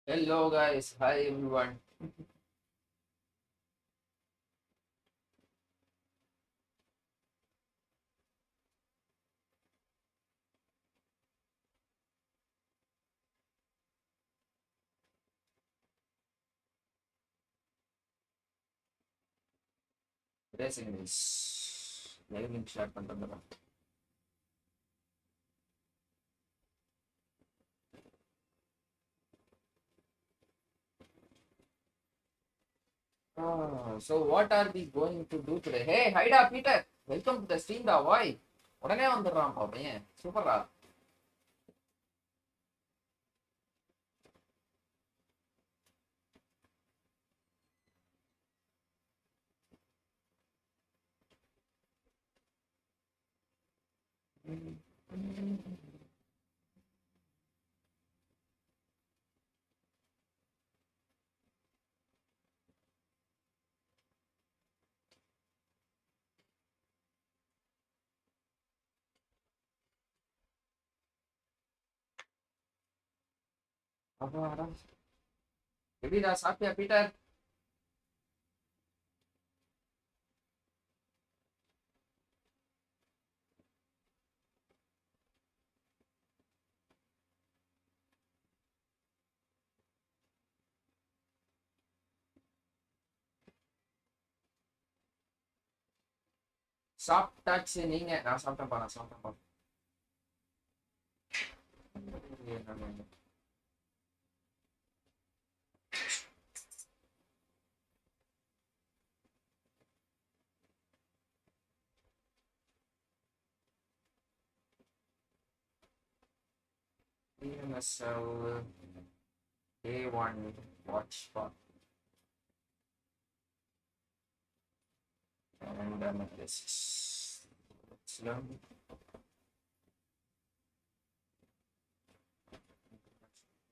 Hello guys, hi everyone. Today's English. Live link share பண்றேன். So what are we going to do today? Hey, hi da Peter. Welcome to the stream da boy. உடனே வந்துடுறான் பையன். சூப்பரா. அப்பாடா. எப்படிடா சாப்பிட்டியா Peter? சாப்பிட்டாச்சு நீங்க. நான் சாப்பிட்டேன்ப்பா. PMSL A1 watch park and analysis.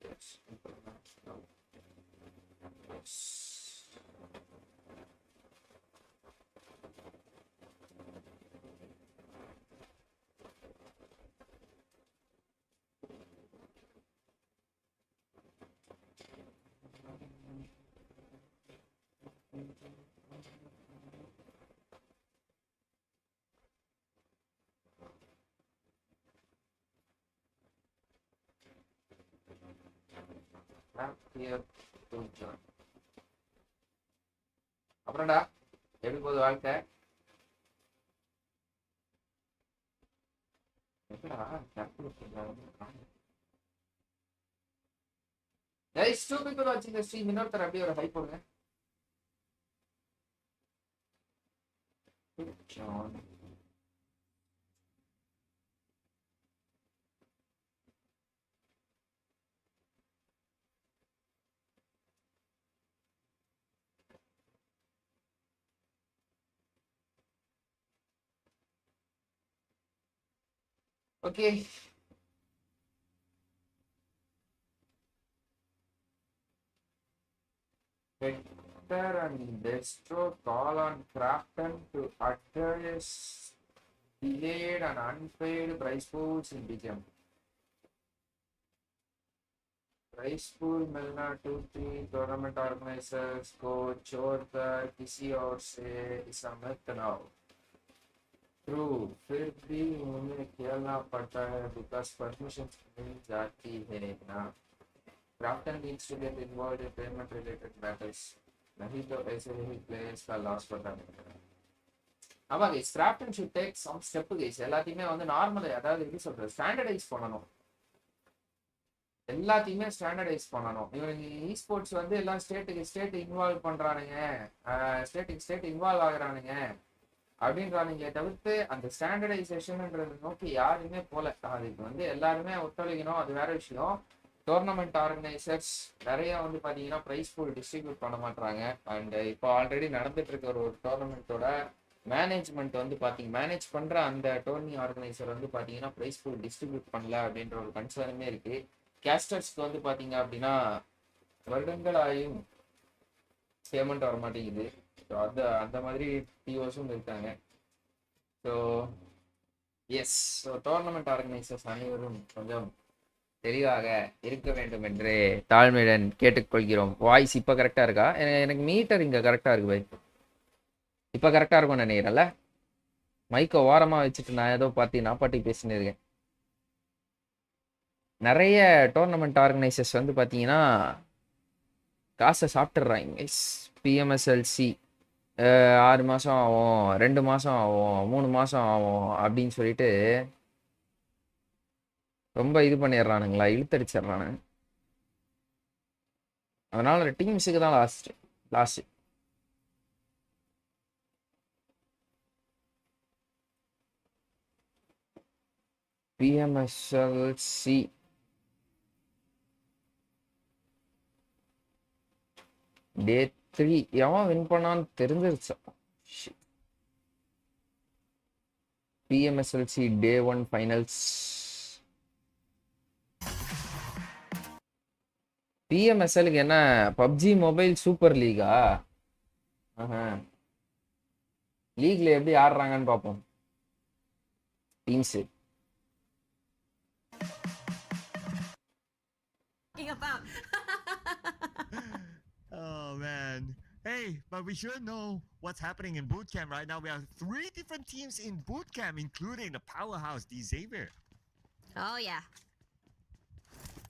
Yes, international. Yes. Not here to join. அப்புறம்டா எப்படி போகுது வாழ்க்கை? Guys, 2 people watching the stream. இன்னொருத்தர் அப்படியே ஒரு ஹைப் போடுங்க. John. Okay. Hector and Destro call on Crafton to address delayed and unpaid prize pools in BGM. Prize pool मिलना 2-3 tournament organizers को छोड़कर किसी और से ऐसा मत now. True, फिर भी उन्हें खेलना पड़ता है because permission मिल जाती है ना. Crafton needs to get involved in payment related matters. नहीं तो ऐसे ही players का loss पता नहीं. ஆமா guys, Crafton should take some step guys. எல்லாத்தையுமே வந்து நார்மல், அதாவது எப்படி சொல்றது, ஸ்டாண்டர்டைஸ் பண்ணணும். எல்லாத்தையுமே ஸ்டாண்டர்டைஸ் பண்ணணும். இவனுக்கு இஸ்போர்ட்ஸ் வந்து எல்லாம் ஸ்டேட் இன்வால்வ் பண்றானுங்க, ஸ்டேட் இன்வால்வ் ஆகுறானுங்க அப்படின்றானுங்களே தவிர்த்து அந்த ஸ்டாண்டர்டைசேஷன்ன்றது நோக்கி யாருமே போல. அதுக்கு வந்து எல்லாருமே ஒத்துழைக்கணும், அது வேற விஷயம். டோர்னமெண்ட் ஆர்கனைசர்ஸ் நிறைய வந்து பார்த்தீங்கன்னா ப்ரைஸ் பூல் டிஸ்ட்ரிபியூட் பண்ண மாட்டாங்க. அண்ட் இப்போ ஆல்ரெடி நடந்துட்டு இருக்க ஒரு டோர்னமெண்ட்டோட மேனேஜ்மெண்ட் வந்து மேனேஜ் பண்ற அந்த டோர்னி ஆர்கனைசர் வந்து பார்த்தீங்கன்னா ப்ரைஸ் பூல் டிஸ்ட்ரிபியூட் பண்ணல அப்படின்ற ஒரு கன்சர்னுமே இருக்கு. கேஸ்டர்ஸ்க்கு வந்து பார்த்தீங்க அப்படின்னா வருடங்கள் ஆயும் பேமெண்ட் வர மாட்டேங்குது. ஸோ அந்த மாதிரி டிஓஸும் இருக்காங்க. So yes, so tournament organisers அனைவரும் கொஞ்சம் தெளிவாக இருக்க வேண்டும் என்று தாழ்மையுடன் கேட்டுக்கொள்கிறோம். வாய்ஸ் இப்போ கரெக்டாக இருக்கா? எனக்கு மீட்டர் இங்கே கரெக்டாக இருக்கு பை. இப்போ கரெக்டாக இருக்கும்னு நினைக்கிறேன்ல. மைக்கை ஓரமாக வச்சுட்டு நான் ஏதோ பாட்டி பேசினு இருக்கேன். நிறைய டோர்னமெண்ட் ஆர்கனைசர்ஸ் வந்து பார்த்தீங்கன்னா காசை சாப்பிட்டுடுறாங்க. பிஎம்எஸ்எல்சி 6 மாதம் ஆகும், 2 மாதம் ஆகும், 3 மாதம் ஆகும் அப்படின்னு சொல்லிட்டு ரொம்ப இது பண்ணிடுறானுங்களா, இழுத்தடிச்சிடுறானுங்க. அதனால டீம்ஸுக்கு தான் லாஸ்ட். பிஎம்எஸ்எல்சி டே 3 எவன் வின் பண்ணான்னு தெரிஞ்சிருச்சா? பிஎம்எஸ்எல்சி டே 1 ஃபைனல்ஸ். பிஎம்எஸ்எலுக்கு என்ன பப்ஜி மொபைல் சூப்பர் லீகா? லீக்ல எப்படி ஆடுறாங்கன்னு பார்ப்போம். Teams Oh man. Hey, but we should know what's happening in boot camp right now. We have 3 different teams in boot camp, including the powerhouse, the Xavier. Oh yeah.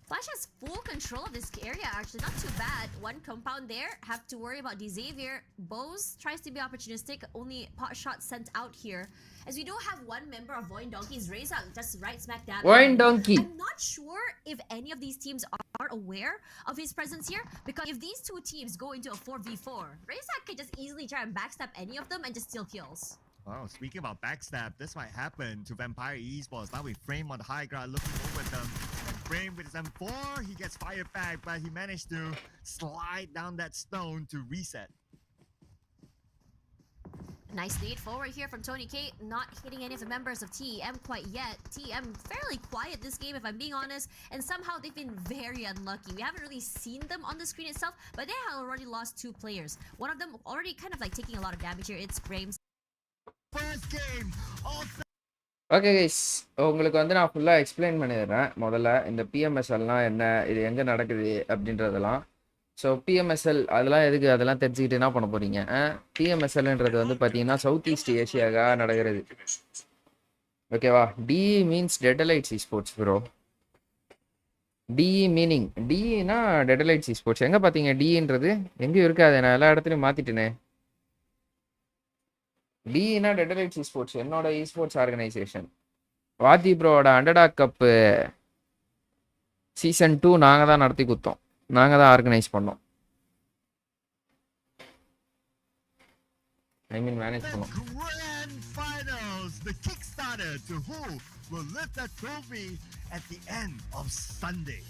Flash has full control of this area, actually. Not too bad. One compound there. Have to worry about Xavier. Bose tries to be opportunistic. Only pot shot sent out here. As we do have one member of Voin Donkey's Reza just right smack dab. Voin Donkey. I'm not sure if any of these teams are aware of his presence here, because if these two teams go into a 4v4, Reza could just easily try and backstab any of them and just steal kills. Oh, speaking about backstab, this might happen to Vampire Esports. Now we Frame on the high ground looking over them. And Frame with his M4, he gets fired back, but he managed to slide down that stone to reset. Nice lead forward here from Tony K. Not hitting any of the members of TEM quite yet. TEM fairly quiet this game, if I'm being honest. And somehow they've been very unlucky. We haven't really seen them on the screen itself, but they have already lost 2 players. One of them already kind of like taking a lot of damage here. It's Frames. First game of the... okay guys, உங்களுக்கு வந்து நான் ஃபுல்லாக explain பண்ணிடுறேன். முதல்ல இந்த பிஎம்எஸ்எல்னால் என்ன, இது எங்கே நடக்குது அப்படின்றதெல்லாம். ஸோ பிஎம்எஸ்எல் அதெல்லாம் எதுக்கு, அதெல்லாம் தெரிஞ்சுக்கிட்டு என்ன பண்ண போகிறீங்க? பிஎம்எஸ்எல்ன்றது வந்து பார்த்தீங்கன்னா சவுத் ஈஸ்ட் ஏஷியாவாக நடக்கிறது. ஓகேவா? DE means Death Elites sports bro. DE meaning, டிஇனா டெட்டலைட்ஸ் ஸ்போர்ட்ஸ். எங்கே பார்த்தீங்க டிஇன்றது? எங்கேயும் இருக்காது, நான் எல்லா இடத்துலையும் மாற்றிட்டேனே. டிஇனா டெட்டலைட்ஸ் ஸ்போர்ட்ஸ், என்னோட ஸ்போர்ட்ஸ் ஆர்கனைசேஷன். வாத்தி ப்ரோவோட அண்டர்டாக் கப்பு சீசன் 2 நாங்கள் தான் நடத்தி கொடுத்தோம், நாங்கள் தான் ஆர்கனைஸ் பண்ணோம். மேனேஜ் பண்ணோம். Grand finals, the Kickstarter to who will lift the trophy at the end of Sunday.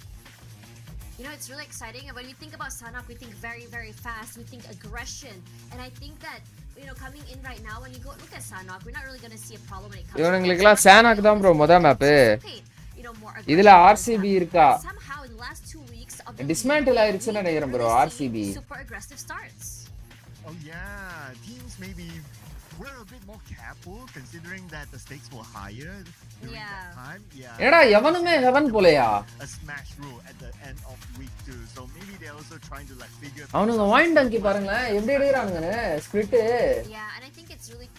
You know, it's really exciting. When we think about Sanhok, we think very, very fast. We think aggression. And I think that, you know, coming in right now, when you go look at Sanhok, we're not really going to see a problem when it comes to... இவனுங்களுக்குலாம் Sanhok தான் bro மொத map. இதுல RCB இருக்கா? Somehow in the last 2 weeks of dismantle ஆயிருச்சுன்னு நினைக்கிறேன் bro RCB. super aggressive starts. Oh yeah, teams maybe were a bit more careful considering that the stakes were higher during that time. Yeah. என்னடா எவனுமே heaven போலையா? A smash rule at the end of week 2. So maybe they're also trying to like figure அவனுங்க வாயின் டங்கி பாருங்க எப்படி எடுக்கறானுங்க spirit. Yeah, and I think it's really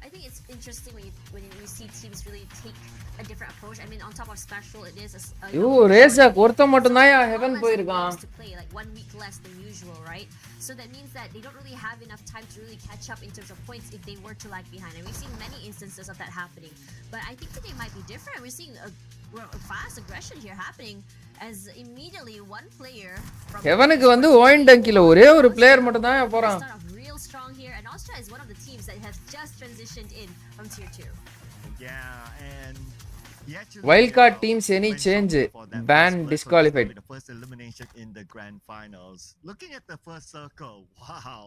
I think it's interesting when you see teams really take a different approach. I mean, on top of special, it is யூ ரேஸா ஒருத்த மட்டும் தான் heaven போயிருக்கான். To play like 1 week less than usual, right? So that means that they don't really have enough time to really catch up in terms of points if they were to lag behind. And we've seen many instances of that happening. But I think today might be different. We're seeing a fast aggression here happening as immediately one player from ஹெவனுக்கு வந்து வாயின் டங்கில ஒரே ஒரு player மட்டும் தான் போறான். Real strong here, and Austria is one of the teams that has just transitioned in from tier 2. Yeah, and wildcard teams any change ban disqualified. The first elimination in the grand finals. Looking at the first circle, wow.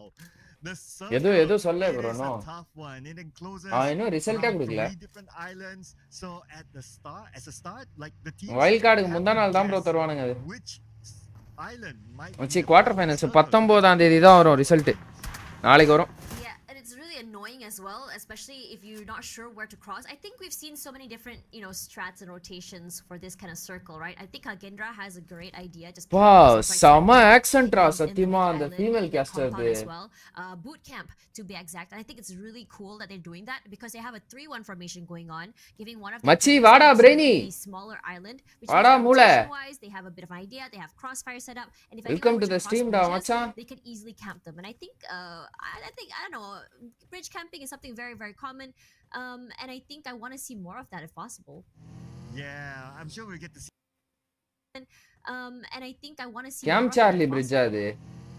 The circle ஏதோ சொல்ல bro no. Tough one. It encloses இன்னும் ரிசல்ட்டே கொடுக்கல. different islands. So at the start, as a start, like the team wildcardக்கு முந்தா நாள் தான் bro தருவானுங்க அது. Which island might quarter finals 19ஆம் தேதி தான் வரும் ரிசல்ட். நாளைக்கு வரும். annoying as well, especially if you're not sure where to cross. I think we've seen so many different, strats and rotations for this kind of circle, right? I think Gendra has a great idea. Just Wow, right sama side, accent ra in the satyama big and the island, female in the caster compound de. as well. Boot camp to be exact. And I think it's really cool that they're doing that because they have a 3-1 formation going on, giving one of the Machi players vada access to brainy. the smaller island, which Vada means mule. rotation-wise, they have a bit of an idea. They have crossfire set up, and if Welcome anyone to were the to cross stream da bridges, macha. they can easily camp them. And I think, I don't know, bridge camping is something very, very common. And I think I want to see more of that if possible. Yeah, I'm sure we'll get to see. And I think I want to see Cam more of Charlie that if bridge possible. adu.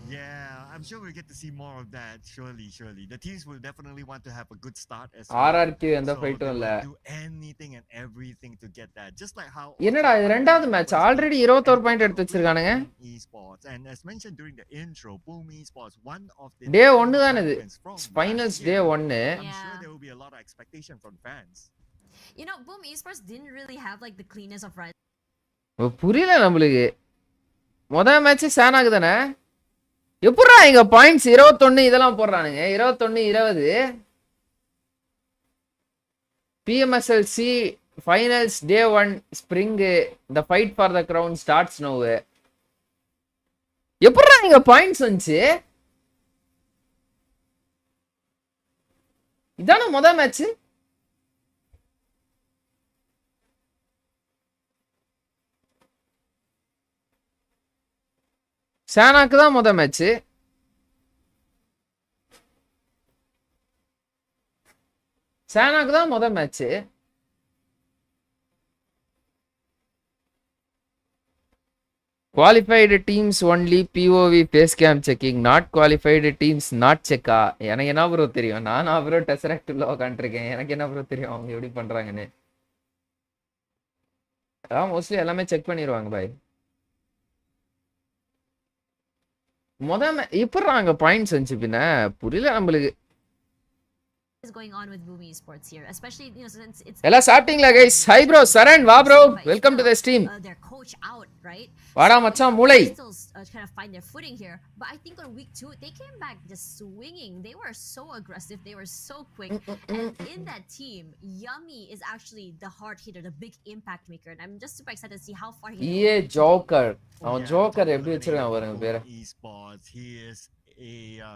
Yeah, I'm sure we'll get to see more of that. Surely. The teams will definitely want to have a good start as well. RRQ எந்த So ஃபைட்டும் they இல்ல. will do anything and everything to get that. Just like how என்னடா இது ரெண்டாவது match already 21 point எடுத்து வச்சிருக்கானுங்க. Esports, and as mentioned during the intro, Boom Esports, one of the Day 1 தான் இது. from Finals last day year. 1. I'm Yeah. sure there will be a lot of expectation from fans. Boom Esports didn't really have like the cleanness of Rise. புரியல நம்மளுக்கு. முதல் match சானாக்கு தானே? எப்படா இங்க points 21 இதெல்லாம் போடுறானுங்க 21 20 PMSLC finals day 1 spring the fight for the crown starts now. எப்படா இங்க points வந்துச்சு? இதான முதல் மேட்ச்? சானாக்கு தான் முதல் மேட்ச். சானாக்கு தான் முதல் match. qualified teams only POV face cam checking, not qualified teams not check. எனக்கு என்ன ப்ரோ தெரியும்? நான் ப்ரோ டெசரக்ட் உள்ள உட்காந்துருக்கேன். எனக்கு என்ன ப்ரோ தெரியும் அவங்க எப்படி பண்றாங்கன்னு? மோஸ்ட்லி எல்லாமே செக் பண்ணிடுவாங்க பாய். இப்ப அங்க பாயிண்ட்ஸ் வந்துச்சு பின்ன புரியல நம்மளுக்கு. Is going on with Boom Esports here, especially since it's. எல்லாம் சாப்பிட்டீங்களா guys? Hi bro, Saran, வா bro. Welcome to the stream. Their coach out, right? வாடா மச்சான் மூளை. Still trying to find their footing here, but I think on week 2 they came back just swinging. They were so aggressive. They were so quick. And in that team, Yummy is actually the hard hitter, the big impact maker, and I'm just super excited to see how far he. EA Joker. அவன் Yeah, joker top எப்படி of the வச்சிருக்கான் league பாருங்க for பேரை. Esports, he is a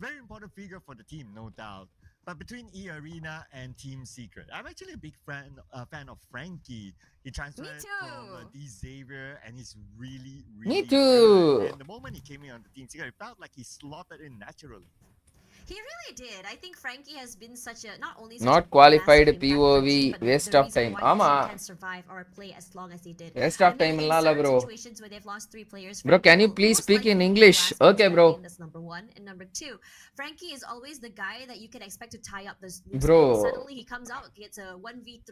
very important figure for the team, no doubt. But between E Arena and Team Secret, I'm actually a big fan of Frankie. He transferred from D Xavier, and he's really Me good. too. And the moment he came in on the Team Secret, it felt like he slotted in naturally. He really did. I think Frankie has been such a not only Not qualified POV, waste of time. ஆமா. Can survive or play as long as they did. Waste of time இல்ல bro. Situations where they've lost 3 players. Bro, can you please speak in English? Okay bro. That's number 1, and number 2, Frankie is always the guy that you can expect to tie up this. Bro. Suddenly he comes out, gets a 1v3,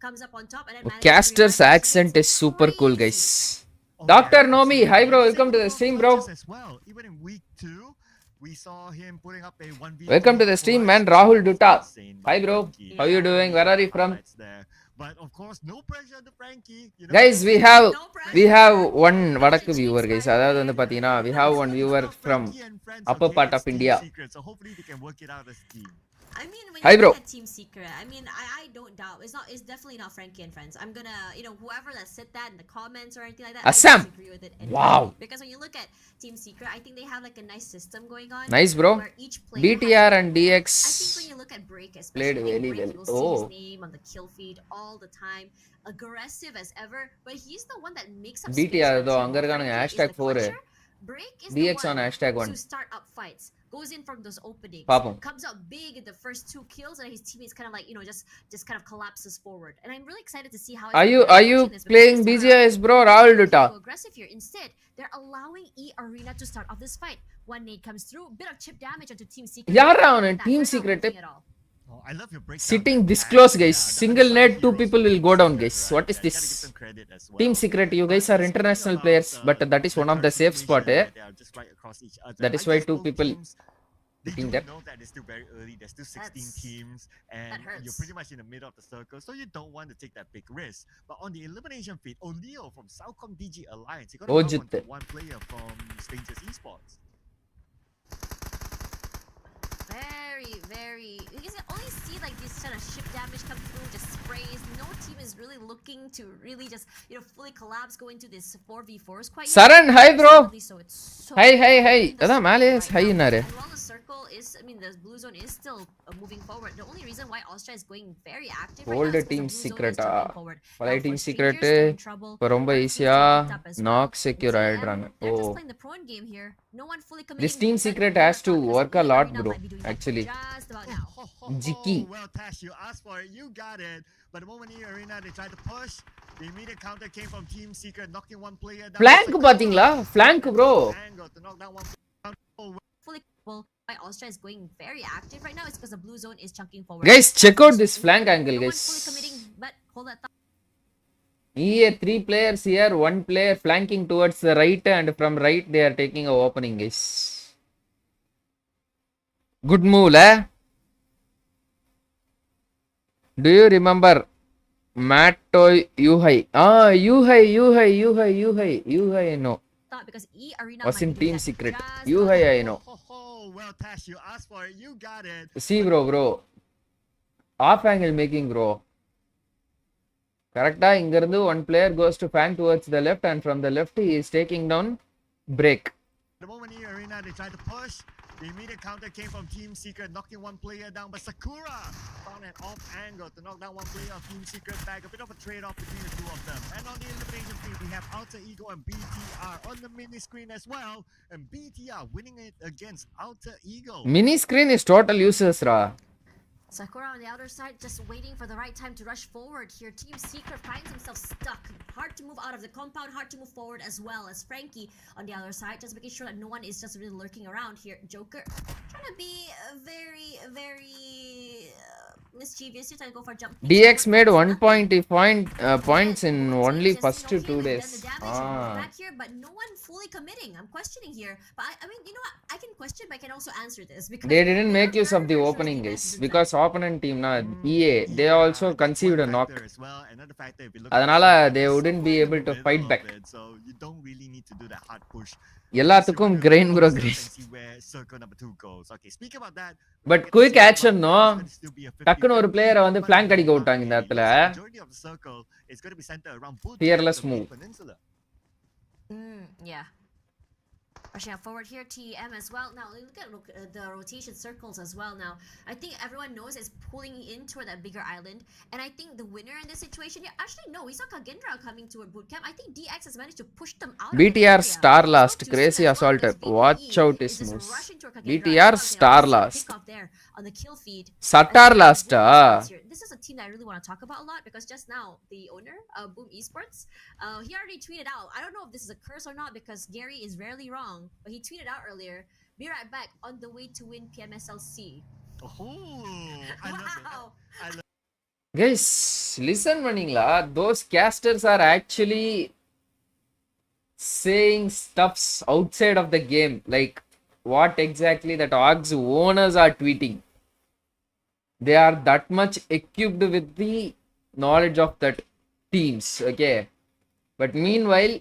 comes up on top, and then manages to Caster's revive. accent is super cool guys. Oh, Dr. yeah, Nomi, absolutely. hi bro, And welcome to the second stream goal bro. clutches as well. Even in week 2, we saw him putting up a 1v3. Welcome to the stream man, Rahul Dutta. Hi bro, how you doing? Where are you from? But of course, no pressure to Frankie. Guys, we have No pressure. one வடக்கு viewer guys. அதாவது வந்து பாத்தீங்கன்னா we have one viewer from upper part of India. So hopefully they can work it out as a team. I mean, when Hi, you bro. look at Team Secret, I mean, I don't doubt it's definitely not Frankie and friends. I'm gonna, whoever that said that in the comments or anything like that, Assam. I disagree with it. Entirely. Wow. Because when you look at Team Secret, I think they have like a nice system going on. Nice bro. Where each player BTR has- and I think when DX you look at Break, played especially very Break, well. you'll see his Oh. name on the kill feed all the time. Aggressive as ever, but he's the one that makes up BTR space. though, அங்க இருக்கானுங்க Frankie is hashtag the 4. clutcher. Break is DX the on one hashtag 1. to start up fights. Goes in from those openings, பாப்போம். comes out big in the first 2 kills, and his teammates kind of like just kind of collapses forward. And I'm really excited to see how. Are you playing BGIS bro? Rahul Dutta. Aggressive here. Instead, they're allowing E Arena to start off this fight. One nade comes through, bit of chip damage onto Team Secret. யாரா அவன் That Team hurt not Secret? moving at all. Oh, I love your breakdown. Sitting this And, close guys. the Single other net side 2 heroes people will Team go down Secret, guys. right? What is I gotta this? give them credit as well. Team Secret, you guys are But international speaking players, about, but that is one of the safe spot. they are just right across each other. That is I why guess 2 both people teams, they think do that. know that it's still very early. There's still 16 That's- teams, and hurts. you're pretty much in the middle of the circle, so you don't want to take that big risk. But on the elimination feed, O'Neill from Southcom DG Alliance, he got a Ojit. one player from Strangers Esports. very. You can only see like this kind of ship damage come through, just sprays. No team is really looking to really just fully collapse, go into this 4v4s quite yet. Saran, hi bro. So it's so Hi. in the அதான் circle மேலே right high now. என்னாரு? And while the circle is, I mean, the blue zone is still moving forward. The only reason why Austria is going very active right now Old is because team the blue secret zone is jumping forward. பழைய Now, team for secret strangers, they're in trouble. இப்போ ரொம்ப Our ஈஸியா team's getting picked up as well. Knock secure TM, ஆயிடுறாங்க. they're O just playing the prone game here. No one fully committing. This team but secret who has would've to thought this work a Blue lot, Arena bro, might be doing that actually. just about now. Jiki. Well, Tash, you asked for it, you got it. But the moment in arena, they tried to push. The immediate counter came from Team Secret, knocking one player down. Flank பாத்தீங்களா? Flank bro. Angle to knock down one Fully well, why Austria is going very active right now is because the blue zone is chunking forward. Guys, check out this flank angle, No one guys. fully committing, but hold that thought. EA 3 players here, 1 player flanking towards the right, and from right they are taking a opening, guys. Good move, eh? Do you remember Mattoy Yuhai? Yuhai, no. Because E Arena Was might in be doing team that secret. just Yuhai, about I know. Well, Tash, you asked for it, you got it. See, bro. Off angle making, bro. Correct? Ingarundu one player goes to flank towards the left, and from the left he is taking down break. The moment in arena, they tried to push. The immediate counter came from Team Secret, knocking one player down. But Sakura found an off angle to knock down one player of Team Secret back. A bit of a trade-off between the two of them. And on the elimination feed, we have Alter Ego and BTR on the mini screen as well. And BTR winning it against Alter Ego. Mini screen is total useless, ra. Sakura on the outer side just waiting for the right time to rush forward here. Team Secret finds himself stuck. Hard to move out of the compound, hard to move forward as well as Frankie on the other side, just making sure that no one is just really lurking around here. Joker trying to be very mischievous, trying to go for jump. DX made 1 points in only first 2 days. Back here, but no one fully committing. I'm questioning here, but I mean, you know what? I can question, but I can also answer this because They didn't make use of the opening, guys, because opponent team na EA they also conceived a knock. அதனால they wouldn't be able to fight back. So you don't really need to do that hard push. எல்லாத்துக்கும் grain bro grain. Okay, speak about that. But quick action no. டக்குன்னு ஒரு பிளேயரை வந்து flank அடிக்க விட்டாங்க இந்த இடத்துல. Fearless move. Yeah. Rushing out forward here, TM as well. Now look at the rotation circles as well. Now I think everyone knows it's pulling in toward that bigger island, and I think the winner in this situation. Yeah, actually no, we saw Kagendra coming toward bootcamp. I think DX has managed to push them out. BTR star last, crazy assaulter. Watch out his moves. BTR star last. On the kill feed. Satar last. This is a team that I really want to talk about a lot because just now the owner of Boom Esports, he already tweeted out. I don't know if this is a curse or not because Gary is rarely wrong, but he tweeted out earlier. Be right back on the way to win PMSL C. I love it. Guys, listen பண்ணீங்களா? Those casters are actually saying stuffs outside of the game, like what exactly that Org's owners are tweeting. They are that much equipped with the knowledge of that teams, okay? But meanwhile,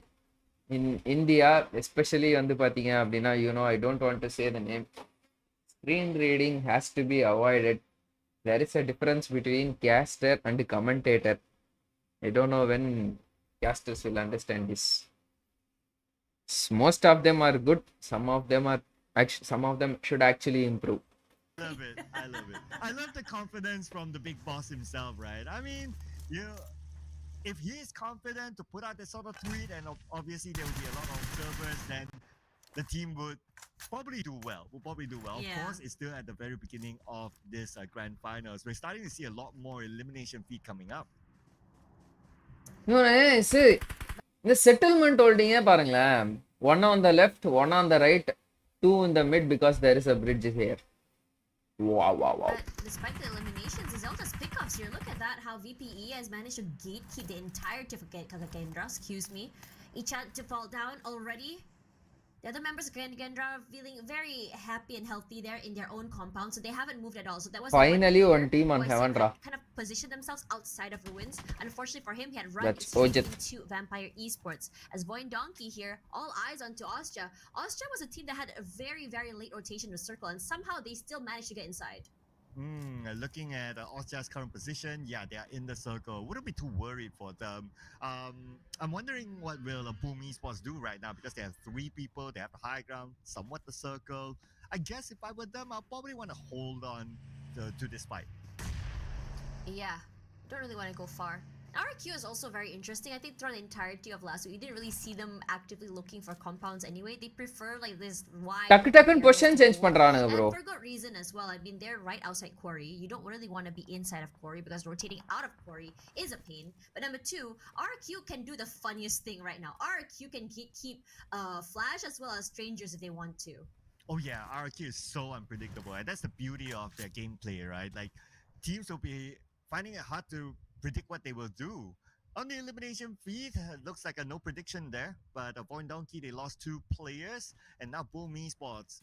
in India, especially on the pathina abdina, you know, I don't want to say the name. Screen reading has to be avoided. There is a difference between caster and commentator. I don't know when casters will understand this. Most of them are good. Some of them should actually improve. I love it. I love the confidence from the big boss himself, right? I mean, if he is confident to put out this sort of tweet, and obviously there will be a lot of observers, then the team would probably do well. Of course, it's still at the very beginning of this grand finals. We're starting to see a lot more elimination feed coming up. No, see, the settlement holding பாருங்களேன். One on the left, one on the right, 2 in the mid because there is a bridge here. Wow. But despite the eliminations, Zelda's pickups here. Look at that, how VPE has managed to gatekeep the entire Kendra, excuse me. Each had to fall down already. The The other members of Gendra are feeling very happy and healthy there in their own compound, so they haven't moved at all. So that was Finally one one team on player who I heaven said ra. had kind of positioned themselves outside of ruins. And unfortunately for him, he had run That's straight Ojit. into Vampire Esports. As Voin Donkey here, all eyes onto Austria. Austria was a team that had a very, very late rotation in the circle, and somehow they still managed to get inside. Looking at Austria's current position, yeah, they are in the circle. Wouldn't be too worried for them. I'm wondering what will Boom Esports do right now because they have 3 people. They have the high ground, somewhat the circle. I guess if I were them, I'll probably want to hold on to this fight. Yeah, don't really want to go far. RQ is also very interesting. I think throughout the entirety of last week, you didn't really see them actively looking for compounds anyway. They prefer like this wide. டக்கு position change பண்றானுங்க bro. And for good reason as well. I mean, they're right outside quarry. You don't really want to be inside of quarry because rotating out of quarry is a pain. But number 2, RQ can do the funniest thing right now. RQ can keep Flash as well as strangers if they want to. Oh yeah, RQ is so unpredictable, and that's the beauty of their gameplay, right? Like teams will be finding it hard to predict what they will do. On the elimination feed, looks like a no prediction there, but Voin Donkey, they lost 2 players, and now Boom Esports,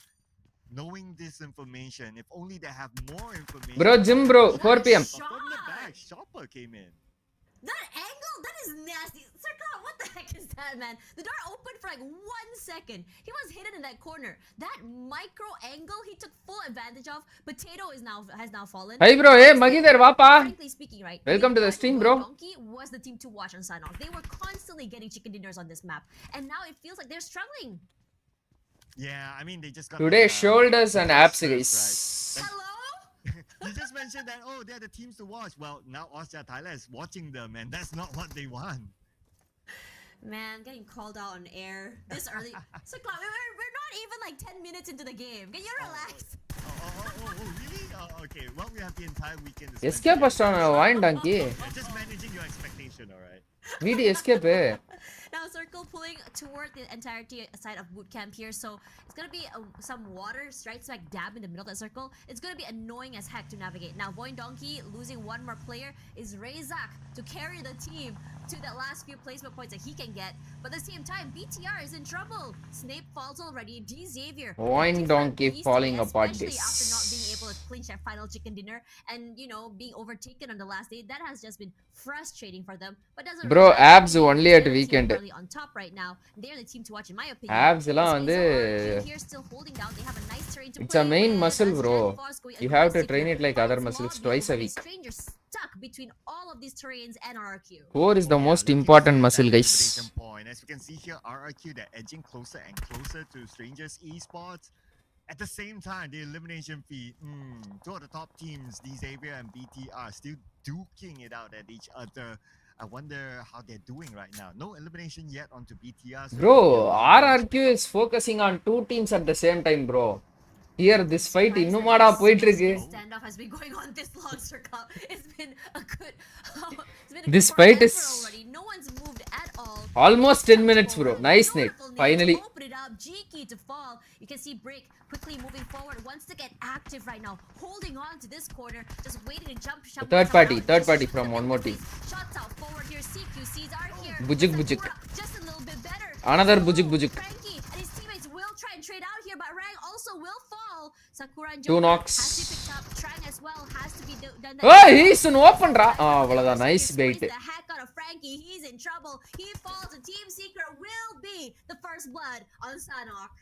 knowing this information, if only they have more information. Bro, Jim bro, 4 p.m. From the back, Shopper came in. That angle, that is nasty. Circle, what the heck is that, man? The door opened for like 1 second. He was hidden in that corner. That micro angle he took full advantage of. Potato has now fallen. Hey bro, hey Magidhar vaapa. Frankly speaking, right? Welcome to the stream, bro. Donkey was the team to watch on Sanoff. They were constantly getting chicken dinners on this map, and now it feels like they're struggling. Yeah, I mean they just got Today shoulders and abs guys. Right. Hello? You just mentioned that, oh, they're the teams to watch. Well, now Austria Thailand is watching them, and that's not what they want. Man, getting called out on air this early. So, we're not even like 10 minutes into the game. Can you relax? Really? Okay, well, we have the entire weekend to Escape பண்றானே Voin Donkey. Just managing your expectation, alright? Video escape. Now circle pulling toward the entirety side of boot camp here, so it's gonna be some water right smack dab in the middle of that circle. It's gonna be annoying as heck to navigate. Now Voin Donkey losing 1 more player is Razak to carry the team to the last few placement points that he can get, but at the same time BTR is in trouble. Snape falls already. D Xavier, Voin Donkey falling apart, especially guys. after not being able to clinch that final chicken dinner and being overtaken on the last day. That has just been frustrating for them, but doesn't Bro, really matter. abs only at They're the team weekend. currently on top right now. They're the team to watch in my opinion. Abs எல்லாம் வந்து Here still holding down. They have a nice terrain to it's a play main with. muscle, As bro. Jan Foss going You have to aggressive train here. it like other Finds muscles Lobby, twice a but week. Stranger stuck between all of these terrains and RRQ. Core is the most looking important for muscle, that guys. elimination point. As you can see here, RRQ, they're edging closer and closer to Strangers Esports. At the same time, the elimination feed, two of the top teams, D Xavier and BT, are still duking it out at each other. I wonder how they're doing right now. No elimination yet onto BTR. So Bro, RRQ is focusing on 2 teams at the same time, bro. Here, this fight இன்னுமாடா போயிட்டு இருக்கு. Standoff has been going on this long, circle. It's been a good. This fight is already. No one's moved at all. almost 10 minutes, bro. Nice net. Finally. Open it up. G-Key to fall. You can see Break quickly moving forward. Wants to get active right now. Holding on to this corner. Just waiting to jump. Third party from one more team. Shots out forward here. CQCs are here. Bujuk bujuk. Just a little bit better. Another bujuk bujuk. Frankie and his teammates will try and trade out here, but Rang also will fall. Sakura and 2 Joker knocks. has to be picked up. Trang as well has to be done. Hey, he's an open ra. அவ்வளவுதான் nice bait. The heck out of Frankie. He's in trouble. He falls. And Team Secret will be the first blood on Sanok.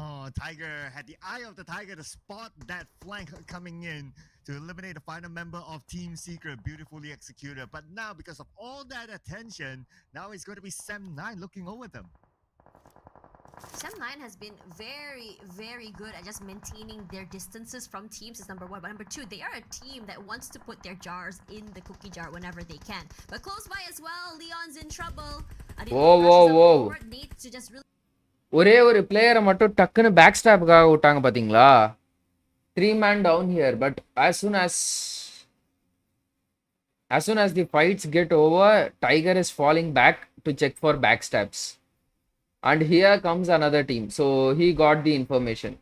Oh, Tiger had the eye of the tiger to spot that flank coming in to eliminate the final member of Team Secret. Beautifully executed. But now, because of all that attention, now it's going to be Sam9 looking over them. Sam9 has been very, very good at just maintaining their distances from teams is number 1. But number 2, they are a team that wants to put their jars in the cookie jar whenever they can. But close by as well, Leon's in trouble. Whoa. Needs to just really ஒரே ஒரு பிளேயரை மட்டும் டக்குன்னு back ஸ்டாப்புக்காக விட்டாங்க பாத்தீங்களா? 3 man down here, but as soon as the fights get over, Tiger is falling back to check for backstabs. And here comes another team. So he got the information.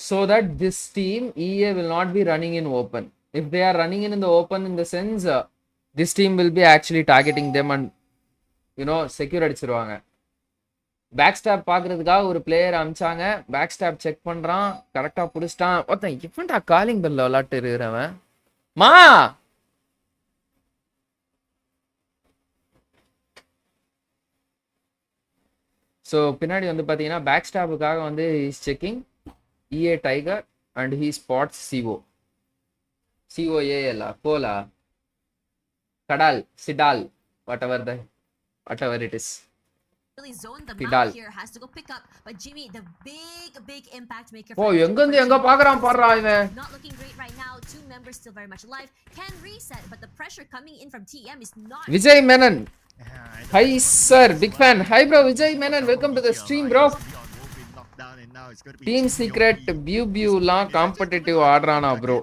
So that this team, EA, will not be running in open. If they are running in the open in the sense, this team will be actually targeting them and, secure அடிச்சிருவாங்க. Back stop பாக்குறதுக்காக ஒரு player அமிச்சாங்க. Back stop check பண்றான், கரெக்டா புடிச்சிட்டான். ஒருத்தன் இவன்டா calling பெல்ல விளாட்டு இருக்கிறவன். மா ஸோ பின்னாடி வந்து பார்த்தீங்கன்னா பேக் ஸ்டாப்புக்காக வந்து is checking EA tiger and he spots COAL கோலா கடால் சிடால் whatever it is Really zoned them Fidal. out here. Has to go pick up. But Jimmy, the big impact maker. Oh for the எங்க team இருந்து எங்க for பாக்குறான் பாடுறா இவன். Not looking great right now. Two members still very much alive. Can reset, but the pressure coming in from TM is not. Vijay Menon hi sir big fan. Hi bro Vijay Menon welcome to the stream bro. Team Secret பியூலாம் competitive ஆடுறானா ப்ரோ.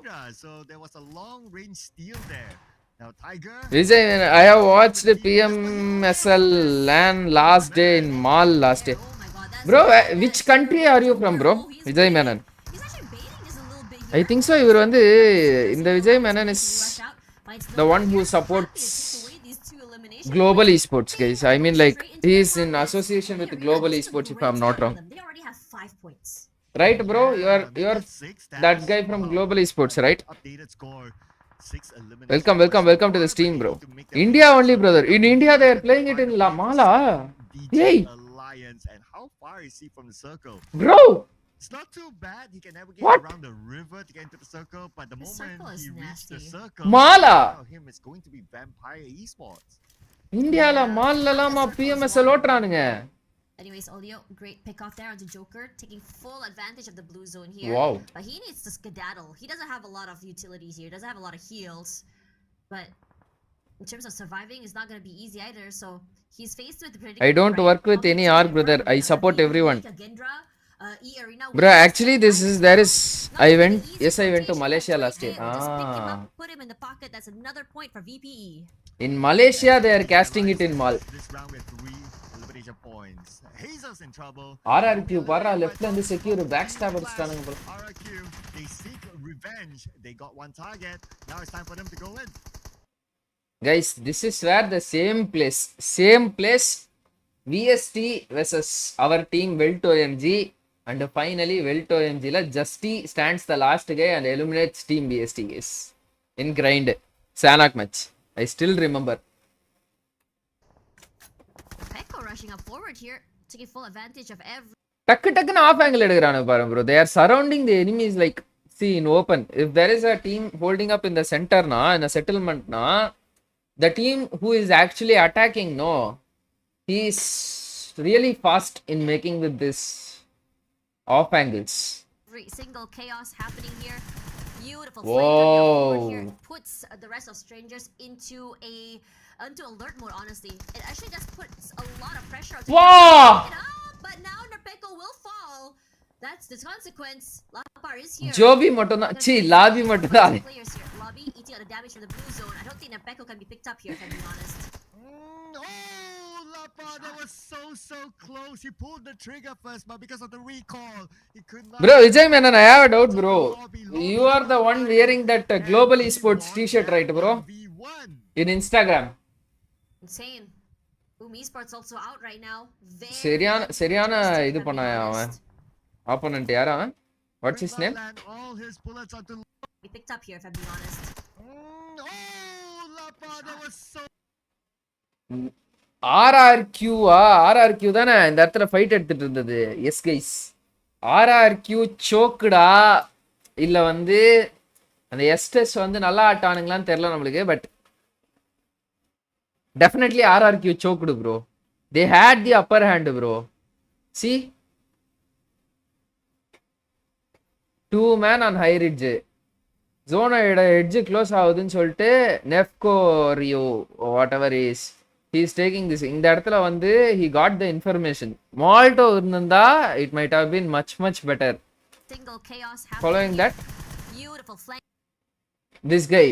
Vijay, I have watched PMSL LAN last day in mall last day. Oh my god, that's Bro, which country are you from, bro? Vijay Menon. He's actually baiting this a little bit I here. think so. இவர் வந்து இந்த Vijay Menon is Rush out, but it's the not one who here. supports Happy to take away these two eliminations. global esports, guys. I mean, like he is in association with global esports, if I'm not wrong. They already have 5 points. Right, bro? You are that guy from global esports, right? Welcome to the stream, bro. India only, brother. In India, they are playing it in La Mala. Hey, Alliance, and how far is he from the circle? bro. It's not too bad. He can navigate What? around the river to get into the circle, but the The moment circle is he reached the nasty. circle, Mala. now him is going to be Vampire Esports. இந்தியால மால்லலாமா PMSL ஓட்டுறானுங்க. Anyways, Olio, great pick off there onto Joker, taking full advantage of the blue zone here. Wow. But he needs to skedaddle. He doesn't have a lot of utilities here. Doesn't have a lot of heals. But in terms of surviving, it's not going to be easy either. So he's faced with the predicament. I don't work with any arc, brother. I support everyone. Bro, actually there is I went to Malaysia last year. Put him in the pocket. That's another point for VPE. In Malaysia they are casting it in mall. This round we have 3 elimination points. Hazel's in trouble. RRQ பாரா லெஃப்ட்ல இருந்து secure back stop அடிச்சானுங்க bro. RRQ, they seek revenge. They got one target. Now it's time for them to go in. Guys, this is where the same place VST versus our team WELT OMG, and finally WELT OMG la Justy stands the last guy and eliminates team VST guys in grind Sanak match. I still remember. Peko rushing up forward here, taking full advantage of every. டக்குன்னு of angle எடுக்கிறானு பாருங்க bro. They are surrounding the enemies like see in open. If there is a team holding up in the center na in a settlement na, the team who is actually attacking no, he is really fast in making with this off angles. Every single chaos happening here. Beautiful Whoa. flame coming forward here puts the rest of strangers into alert mode. Honestly, it actually just puts a lot of pressure on. Wow. But now Nerpeko will fall. That's the consequence. Lapar is here. Joby மட்டும் தான் C lobby மட்டும் தான். Players here. Lobby eating out the damage from the blue zone. I don't think Nerpeko can be picked up here, if I'm being honest. Oh, Lapa, that was so close. He pulled the trigger first, but because of the recall, he could not. Bro, Vijay Menon, I have a doubt, bro. You are the one wearing that global esports t-shirt, right, bro? V1. In Instagram. Insane. ESPORTS also out right now. சரியான இது பண்ணாயா அவன். Opponent யாரா அவன்? What's his name? All his bullets are to Be picked up here, if I'm being honest. Oh, Lapa, that was so. RRQ தானே இந்த இடத்துல fight எடுத்துட்டு இருந்தது. எஸ் கைஸ், RRQ சோக்குடா இல்ல வந்து அந்த எஸ்டஸ் வந்து நல்லா ஆட்டானுங்களான்னு தெரியல நம்மளுக்கு. But definitely RRQ choked, bro. They had the upper hand, bro. See, 2 man on high ridge. Zone edge close ஆகுதுன்னு சொல்லிட்டு நெஃப்கோ Rio whatever is he is taking this. இந்த இடத்துல வந்து he got the information. Malto இருந்தா it might have been much better. Single chaos Following that, beautiful flank. this guy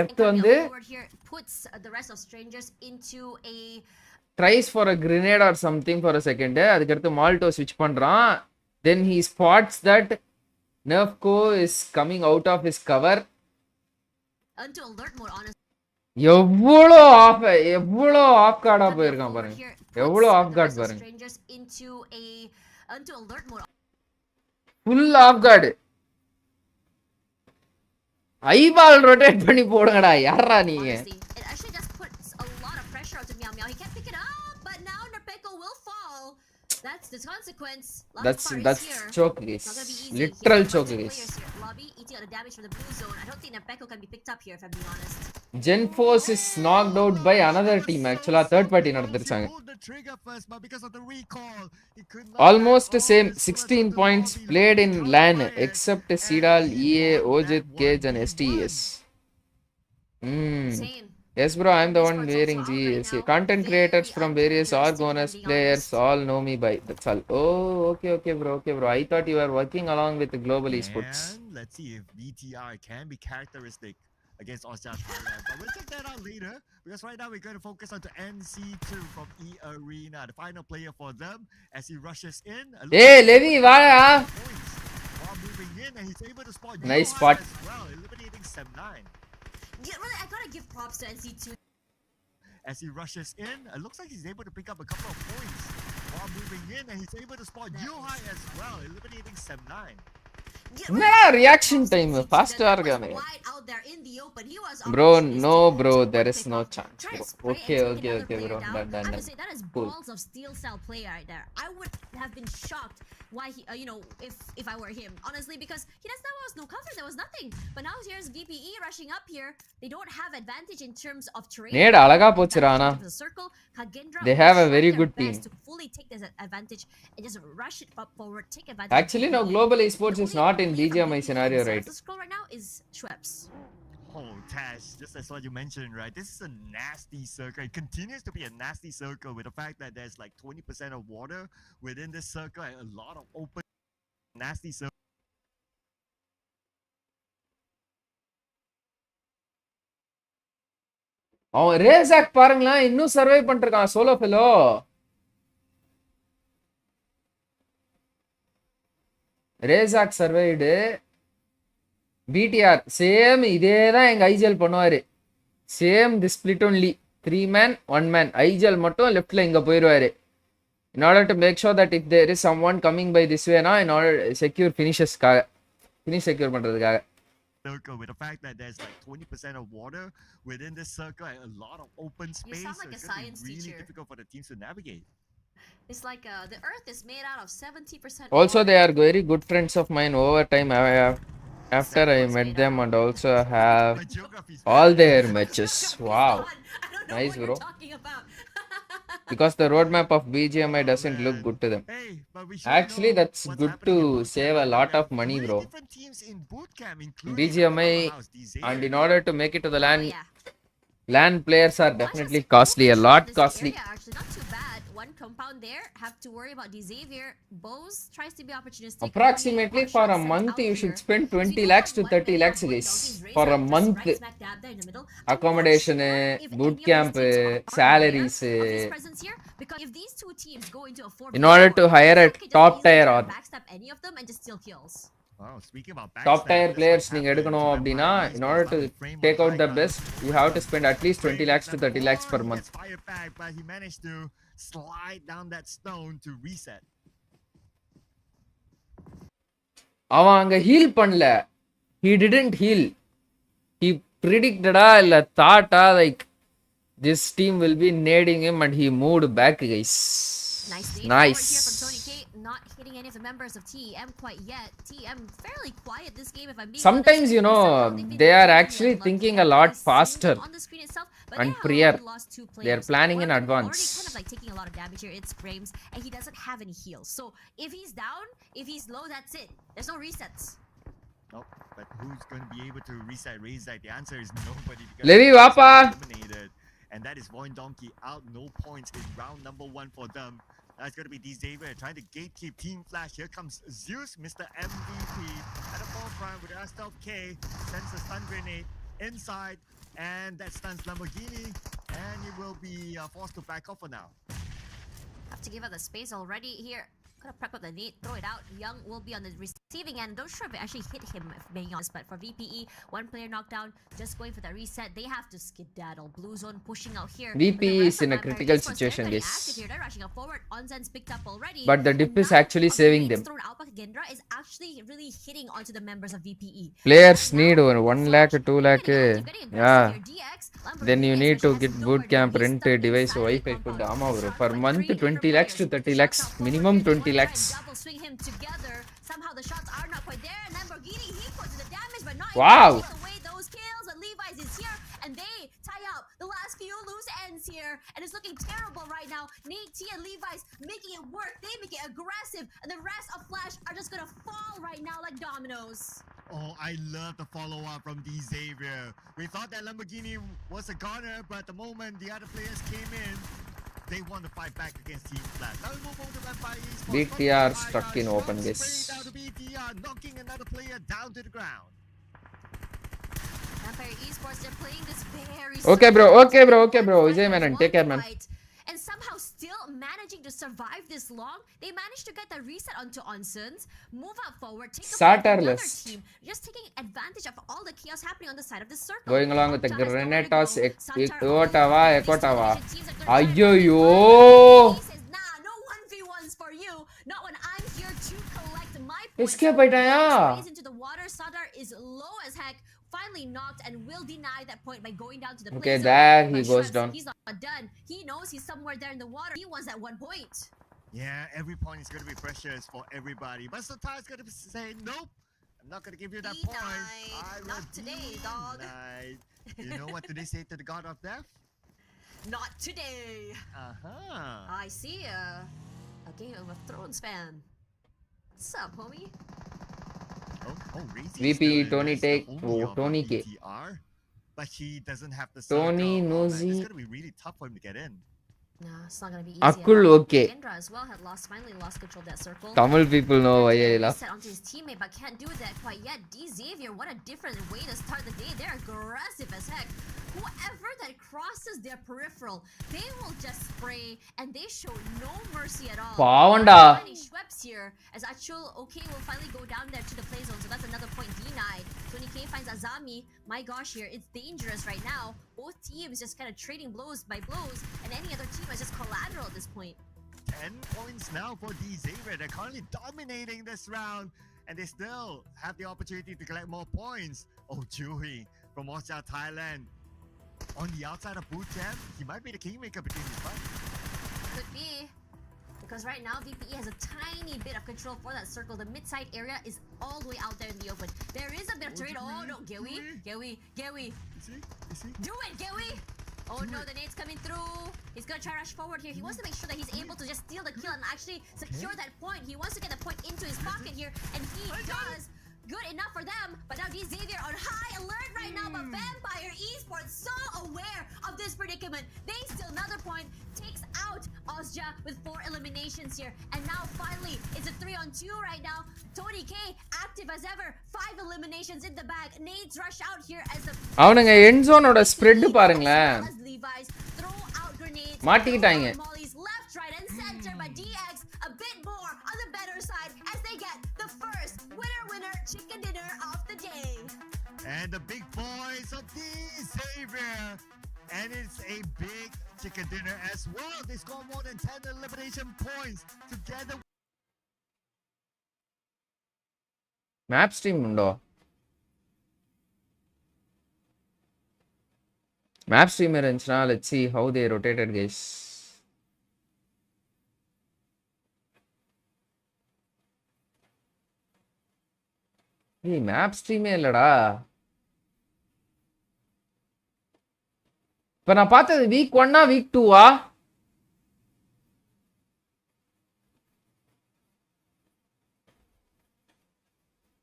Earth வந்து puts the rest of strangers into a tries for a grenade or something for a second. அதுக்கடுத்து Malto switch பண்றான். Then he spots that Nerfco is coming out of his cover. into alert mode, honestly. எவ்வளோ off கார்டா That the போயிருக்கான் forward பாருங்க. here எவ்வளோ puts off the card rest of பாருங்க. strangers into alert mode. Full off card. Eyeball rotate பண்ணி போடுங்கடா. யாரா நீங்க? Honestly, it actually just puts a lot of pressure onto Meow Meow. He can't pick it up, but now Nerpeko will fall. That's the consequence. That's Here. choke Not guys. gonna be easy. Literal He has a choke bunch of guys. players here. Lobby eating out the damage from the blue zone. I don't think Nerpeko can be picked up here, if I'm being honest. Gen Force is knocked out by another team. Actually, third party நடந்துருச்சாங்க. Almost same 16 points played in LAN except Sidal, EA, Ojit, Cage and STES. Same. Yes bro, I am the one Esports wearing also out right GES. now. Content creators Very from various uninteresting, Argonus if I'm being players honest. all know me by. That's all. Oh, okay bro. I thought you were working along with Global Esports. And let's see if BTR can be characteristic against Austria Thailand. But we'll check that out later because right now we're going to focus on to NC2 from E Arena, the final player for them as he rushes in. Hey, Levi, வாடா. While moving in, and he's able to spot Nice Johan spot. as well, eliminating Sem9. Yeah, really, I gotta give props to NC2. As he rushes in, it looks like he's able to pick up a couple of points while moving in, and he's able to spot Yohai as well, eliminating Sem9. என்னடா reaction time ஃபாஸ்டா இருக்கானே. Bro, no bro, there is no chance bro. Okay bro. Done. I would say that is Cool. balls of steel cell play right there. I would have been shocked why he, if I were him, honestly, because there was no cover, there was nothing. But now here's DPE rushing up here. They don't have advantage in terms of terrain. நேடு அழகா போச்சுடா ஆனா. They have a very good team. To fully take this advantage and just rush it up forward, take advantage. Actually, no, Global Esports is not in BGMI scenario, right? The scroll right now is Schweppes. Oh, Tash, just as what you mentioned, right? This is a nasty circle. It continues to be a nasty circle with the fact that there's like 20% of water within this circle and a lot of open nasty circle. அவன் ரேசாக் பாருங்களேன் இன்னும் survive பண்ணிருக்கான் solo fellow. ரேசாக் survived. BTR same இதே தான் எங்க IGL பண்ணுவாரு. Same the split only 3 man 1 man. ஐஜிஎல் மட்டும் லெஃப்ட்ல இங்க போயிடுவாரு. In order to make sure that if there is someone coming by this way na, in order secure finishes-காக finish secure பண்றதுக்காக. Circle with the fact that there's like 20% of water within this circle and a lot of open space. You sound like so a it's science really teacher. difficult for the teams to navigate. It's like the earth is made out of 70%. Also, they are very good friends of mine over time. After I met them and also have My geography is all bad. their matches. Wow. Nice, bro. Because the roadmap of BGMI doesn't look good to them. Hey, but we should Actually, know that's what's good happening in to boot save camp. a lot We of have money, 3 bro. different teams in boot camp, including BGMI, Powerhouse, Xavier. and in order to make it to the Oh, LAN, yeah. LAN players are definitely costly, a lot costly. Actually, not too bad. One compound there. Have to worry about Xavier. Bose tries to be opportunistic. Approximately for a month, you should spend 20 lakhs to 30 lakhs, guys. For a month. Accommodation, boot camp, salaries. If these two teams go into a In order to hire a top tier or backstab any of them and just steal kills. Wow, speaking about top backstab, tier that's players what நீங்க happened எடுக்கணும் to அப்படின்னா Vampire in order to Esports. Frame take on out the high best ground. you have to spend at least 20 lakhs to 30 lakhs per He month. gets fired back, but he managed to slide down that stone to reset. அவன் அங்க heel பண்ணல. He didn't heal. He predicted இல்ல thought like this team will be nading him and he moved back, guys. Nice. Here from Tony K, not hitting any of the members of TEM quite yet. TEM fairly quiet this game if I'm being Sometimes, honest. you know, Somehow they've been they are really actually unlucky. thinking a Haven't lot really seen faster them on the screen itself, but and they have freer. already lost 2 They are players. planning One in of them advance. already kind of like taking a lot of damage here. It's Frames, and he doesn't have any heals. So if he's down, if he's low, that's it. There's no resets. Nope, but who's going to be able to reset raise that? The answer is nobody because Levi, he's வாப்பா. eliminated. And that is Void Donkey out, no points in round number 1 for them. That's going to be D Xavier trying to gatekeep Team Flash. Here comes Zeus, Mr. MVP, at the forefront with R12K, sends a stun grenade inside, and that stuns Lamborghini, and he will be forced to back off for now. Have to give up the space already here. Gonna prep up the need, throw it out. Young will be on the receiving end. Don't sure if it actually hit him, if being honest, but for VPE, one player knocked down, just going for the reset. They have to skedaddle. Blue zone pushing out here. VPE is in a critical situation, guys. They're rushing up forward. Onzen's picked up already. But the dip is actually saving them. Thrown out by Gendra is actually really hitting onto the members of VPE. Players need 1 lakh, 2 lakh. Yeah. Then you need to get boot camp, rent, device, Wi-Fi, food. Bro. Per month, 20 lakhs to 30 lakhs. Minimum 20 lakhs. Swing him together. Somehow the shots are not quite there. And Lamborghini, he puts the damage, but not Wow. able to take away those kills. But Levi's is here, and they tie up the last few loose ends here. And it's looking terrible right now. Nate T and Levi's making it work. They make it aggressive. And the rest of Flash are just going to fall right now like dominoes. Oh, I love the follow-up from D Xavier. We thought that Lamborghini was a goner, but the moment the other players came in, they want to fight back against Team Flash. Now we move on to Vampire Esports. BTR stuck in open, guys. Straight down to BTR, knocking another player down to the ground. Vampire Esports, they're playing this very Okay, bro. Okay, bro. Okay, bro. Vijay Menon, take care, man. And somehow still managing to survive this long, they managed to get the reset onto Onsens, move up forward, take another team, just taking advantage of all the chaos happening on the side of the circle. Going along with the Granatos, Ekotava. Ayyo. Nah, no 1v1s for you. Not when I'm here to collect my points. Escape aitaya. Into the water. Sadar is low as heck. Finally knocked and will deny that point by going down to the Okay, play there zone. he goes down. He's not done. He knows he's somewhere there in the water. He wants that 1 point. Yeah, every point is going to be precious for everybody. But sometimes going to say, nope, I'm not going to give you that point. Not today, dog. You know what do they say to the god of death? Not today. Uh-huh. I see a Game of Thrones fan. What's up, homie? VP, Tony take. Oh, Tony K. But he doesn't have the Tony Nosy. It's going to be really tough for him to get in. No, it's not gonna be easy. Akul, okay. Kendra as well had finally lost control of that circle. Tamil people know why I laugh. Set onto his teammate, but can't do that quite yet. D Xavier, what a different way to start the day. They're aggressive as heck. Whoever that crosses their peripheral, they will just spray, and they show no mercy at all. Pavanda. Schweppes here, as Achul, okay, will finally go down there to the play zone, so that's another point denied. 20k finds Azami. My gosh, here, it's dangerous right now. Both teams just kind of trading blows by blows, and any other team is just collateral at this point. 10 points now for D Xavier. They're currently dominating this round, and they still have the opportunity to collect more points. Oh, Juhi from Osha, Thailand. On the outside of boot camp, he might be the kingmaker between these fights. Could be. Because right now, VPE has a tiny bit of control for that circle. The mid-side area is all the way out there in the open. There is a bit of terrain. Oh no, Gewi. You see? Do it, Gewi! Oh no, the nade's coming through. He's gonna try to rush forward here. He wants to make sure that he's able to just steal the kill and actually secure that point. He wants to get the point into his pocket here, and he does. Good enough for them, but now D Xavier on high alert right now, but Vampire Esports so aware of this predicament. They steal another point, takes out Osja with 4 eliminations here, and now finally it's a 3-on-2 right now. Tony K active as ever, 5 eliminations in the bag. Nades rush out here as the அவனுங்க end zone ஓட spread பாருங்களேன். Levi's throw out grenades. மாட்டிக்கிட்டாங்க. Molly's left, right, and center, but DX a bit more on the better side as they get the first winner chicken dinner of the day. And the big boys of D Xavier. And it's a big chicken dinner as well. They score more than 10 elimination points together. Map stream undo. Map stream irundhuchna, let's see how they rotated, guys. Hey, map stream இல்லடா. இப்ப நான் பார்த்தது week 1 ஆ week 2 ஆ?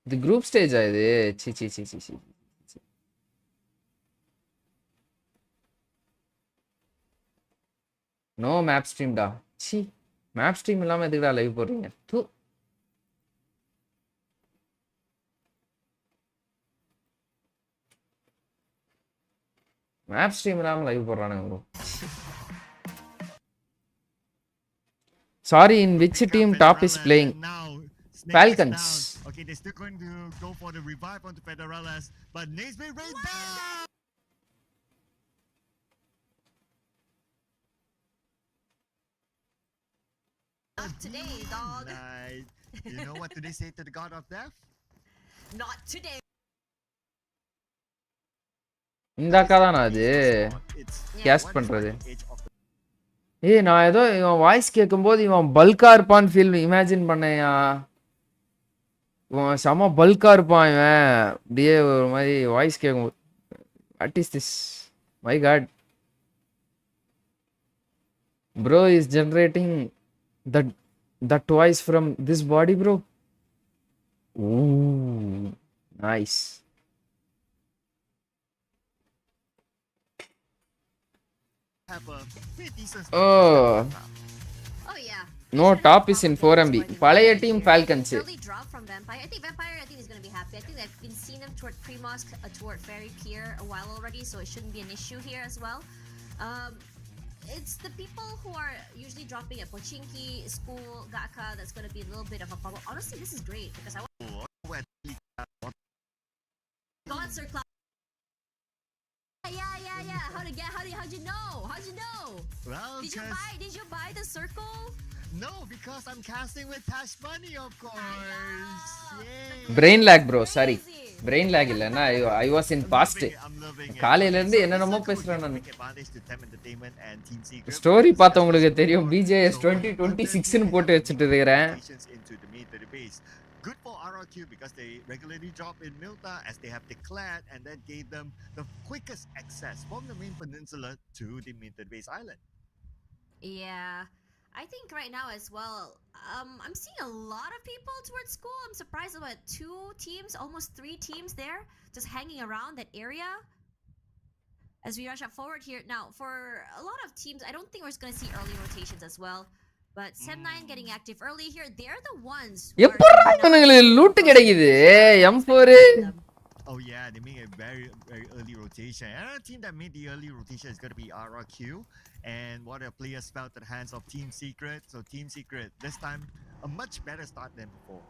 இது group stage ஆ இது? C. No map stream டா. C. Map stream இல்லாம எதுக்குடா live போடுறீங்க? தூ. Map stream இல்லாம live போடுறானுங்க bro. Sorry, in which team top is playing? Falcons. Okay, they're still going to go for the revive onto Federales, but Naismith right down! Not today, dog. Nice. You know what do they say to the god of death? Not today. இந்த அக்கா தானா அது It's caste what is பண்றது the age of the ஏய் நான் ஏதோ இவன் voice கேட்கும்போது இவன் பல்கா இருப்பான்னு ஃபீல் இமேஜின் பண்ணேயா இவன் செம பல்கா இருப்பான் இவன் அப்படியே ஒரு மாதிரி வாய்ஸ் கேட்கும்போது what is this my God bro is generating that voice from this body bro oh nice have a pretty decent Oh. Oh yeah. No, top is in 4MB. பழைய team Falcons. Early drop from Vampire. I think Vampire is going to be happy. I think they've been seeing them toward Primosk, toward Fairy Pier a while already, so it shouldn't be an issue here as well. It's the people who are usually dropping at Pochinki, School, Gaka, that's going to be a little bit of a problem. Honestly, this is great because I want Gods are yeah. How'd you know? How'd you know? Well, Did you buy the circle? No, because I'm casting with Tash Money, of course. Yay. Brain lag bro, sorry. Brain lag இல்லனா I was in past. I'm loving it. காலையில இருந்து என்னென்னமோ பேசுறேன் நான். Take advantage to Tem Entertainment and Team Secret. Story பார்த்தவங்களுக்கு தெரியும் BJS 2026 னு போட்டு வச்சிட்டு இருக்கறேன். Into the meat of the base. Good for RRQ because they regularly drop in Milta as they have declared and that gave them the quickest access from the main peninsula to the Minted Base Island. Yeah. I think right now as well, I'm seeing a lot of people towards school. I'm surprised about 2 teams, almost 3 teams there, just hanging around that area. As we rush up forward here. Now, for a lot of teams, I don't think we're just going to see early rotations as well. But Sem9 getting active early here, they're the ones who எப்பறா இவனுங்களுக்கு loot கிடைக்குது M4 Oh yeah, they made a very early rotation. Another team that made the early rotation is going to be RRQ. And what the players felt at the hands of Team Secret. So Team Secret, this time, a much better start than before.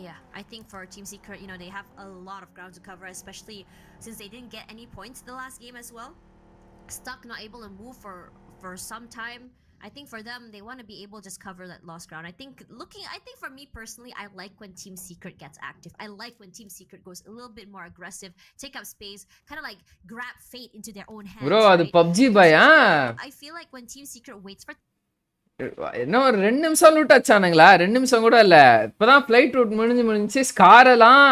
Yeah, I think for Team Secret, they have a lot of ground to cover, especially since they didn't get any points the last game as well. Stuck, not able to move for some time. I think for them, they want to be able to just cover that lost ground. I think for me personally, I like when Team Secret gets active. I like when Team Secret goes a little bit more aggressive, take up space, kind of like grab fate into their own hands. bro அது right? PUBG Bhaiya I feel like when Team Secret waits for இன்னும் ஒரு 2 நிமிஷம் loot அச்சானுங்களா 2 நிமிஷம் கூட இல்ல இப்பதான் flight root முடிஞ்சு scar எல்லாம்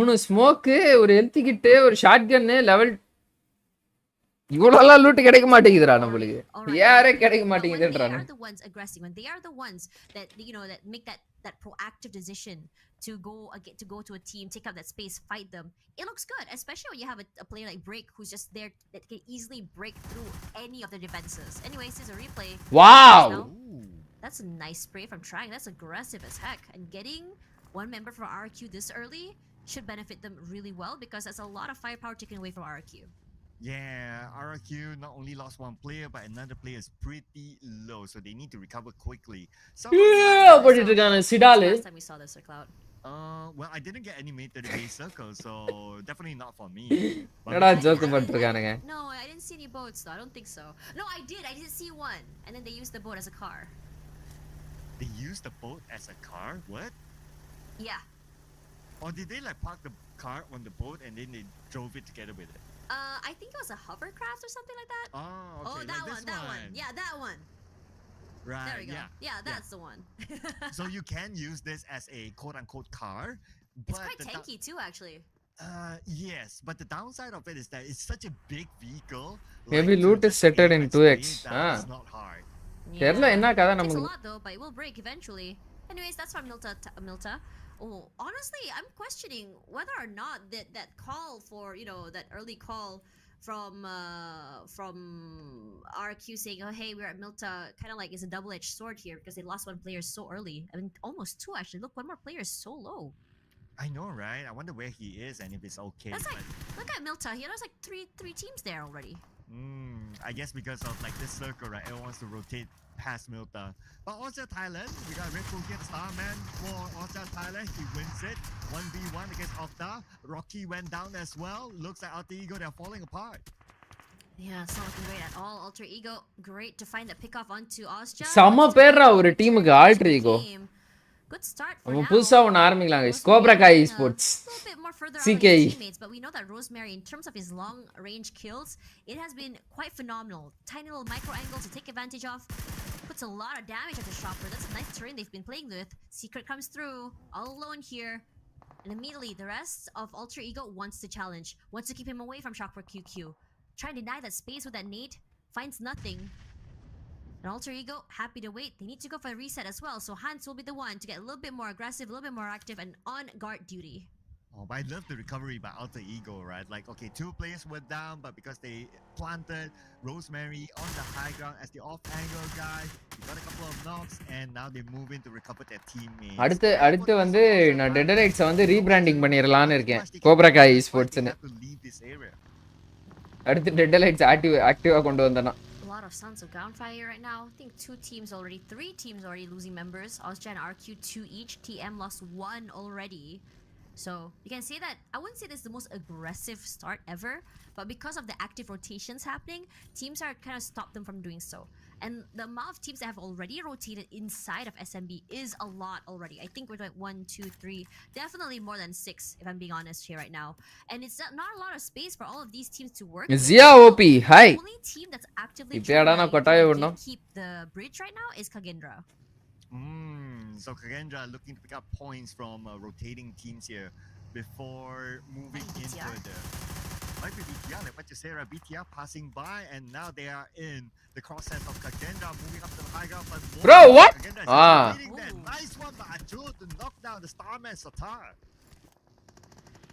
3 ஸ்மோக்கு ஒரு ஹெல்த் கிட் ஒரு ஷாட் கன் லெவல் இவ்வளவு லூட் கிடைக்க மாட்டேங்குதுடா நமக்கு யாரே கிடைக்க மாட்டேங்குதுன்றா they are the ones aggressive, when they are the ones that that make that proactive decision to go to a team, take up that space, fight them, it looks good, especially when you have a player like Break who's just there that can easily break through any of the defenses. Anyways, here's a replay. Wow. That's a nice spray from Trying. That's aggressive as heck, and getting one member from RQ this early should benefit them really well because that's a lot of firepower taken away from RQ. Yeah, RRQ not only lost one player, but another player is pretty low, so they need to recover quickly. போட்டுட்டு இருக்கானே சிடாலு Last time we saw this cloud. Well, I didn't get any mate to the base circle, so definitely not for me. என்னடா joke பண்ணிட்டு இருக்கானுங்க No, I didn't see any boats though. I don't think so. No, I did see one, and then they used the boat as a car. They used the boat as a car? What? Yeah. Or did they like park the car on the boat and then they drove it together with it? I think it was a hovercraft or something like that. Oh, okay. Oh, that one. Yeah, that one. Right. There we go. Yeah, that's the one. So you can use this as a quote-unquote car. It's quite tanky too, actually. Yes, but the downside of it is that it's such a big vehicle. Maybe like, loot to is just settled aim in at 2x. speed, that's not hard. தெரியல என்ன கதை It's a நமக்கு lot though, but it will break eventually. Anyways, that's from Milta. Oh, honestly, I'm questioning whether or not that call for that early call from RQ saying, "Oh, hey, we're at Milta," kind of like is a double-edged sword here because they lost one player so early. I mean, almost 2 actually. Look, one more player is so low. I know, right? I wonder where he is and if it's okay. That's like, look at Milta. He has like three teams there already. I guess because of like this circle, right? Everyone wants to rotate past Milta. But also Thailand, we got Red Bull here, the star man for also Thailand. He wins it. 1v1 against Opta. Rocky went down as well. Looks like Alter Ego, they're falling apart. Yeah, it's not looking great at all. Alter Ego, great to find the pick off onto Osja. செம பேர்ரா ஒரு டீமுக்கு alter ego. Good start for நம்ம now. புதுசா ஒன்னு ஆரம்பிக்கலாம் guys. Cobra Kai Esports. A little bit more further on CKE. his teammates, but we know that Rosemary, in terms of his long range kills, it has been quite phenomenal. Tiny little micro angles to take advantage of. Puts a lot of damage at the shopper. That's a nice terrain they've been playing with. Secret comes through, all alone here. And immediately the rest of Alter Ego wants to challenge, wants to keep him away from Shopper QQ. Trying to deny that space with that nade, finds nothing. And Alter Ego, happy to wait. They need to go for a reset as well, so Hans will be the one to get a little bit more aggressive, a little bit more active, and on guard duty. Oh, but I love the recovery by Alter Ego, right? Like, okay, 2 players were down, but because they planted Rosemary on the high ground as the off-angle guy, he got a couple of knocks, and now they move in to recover their teammates. அடுத்து வந்து நான் Dead Rights வந்து rebranding பண்ணிரலாம்னு இருக்கேன். Cobra Kai Esports னு. அடுத்து Dead Rights ஆக்டிவா கொண்டு வந்தனா. A lot of sounds of gunfire right now. I think 3 teams already losing members. Osja and RQ 2 each. TM lost 1 already. So you can say that I wouldn't say this is the most aggressive start ever, but because of the active rotations happening, teams are kind of stopped them from doing so. And the amount of teams that have already rotated inside of SMB is a lot already. I think we're like 1, 2, 3, definitely more than 6 if I'm being honest here right now. And it's not a lot of space for all of these teams to work. Zia OP, hi. The only team that's actively trying to keep the bridge right now is Kagendra. So Kagendra looking to pick up points from rotating teams here before moving in further. Might be BTR, like what you say, right? BTR passing by, and now they are in the cross set of Kagendra, moving up to the high ground. But Bro, what? Nice one by Ajul to knock down the Starman Satar.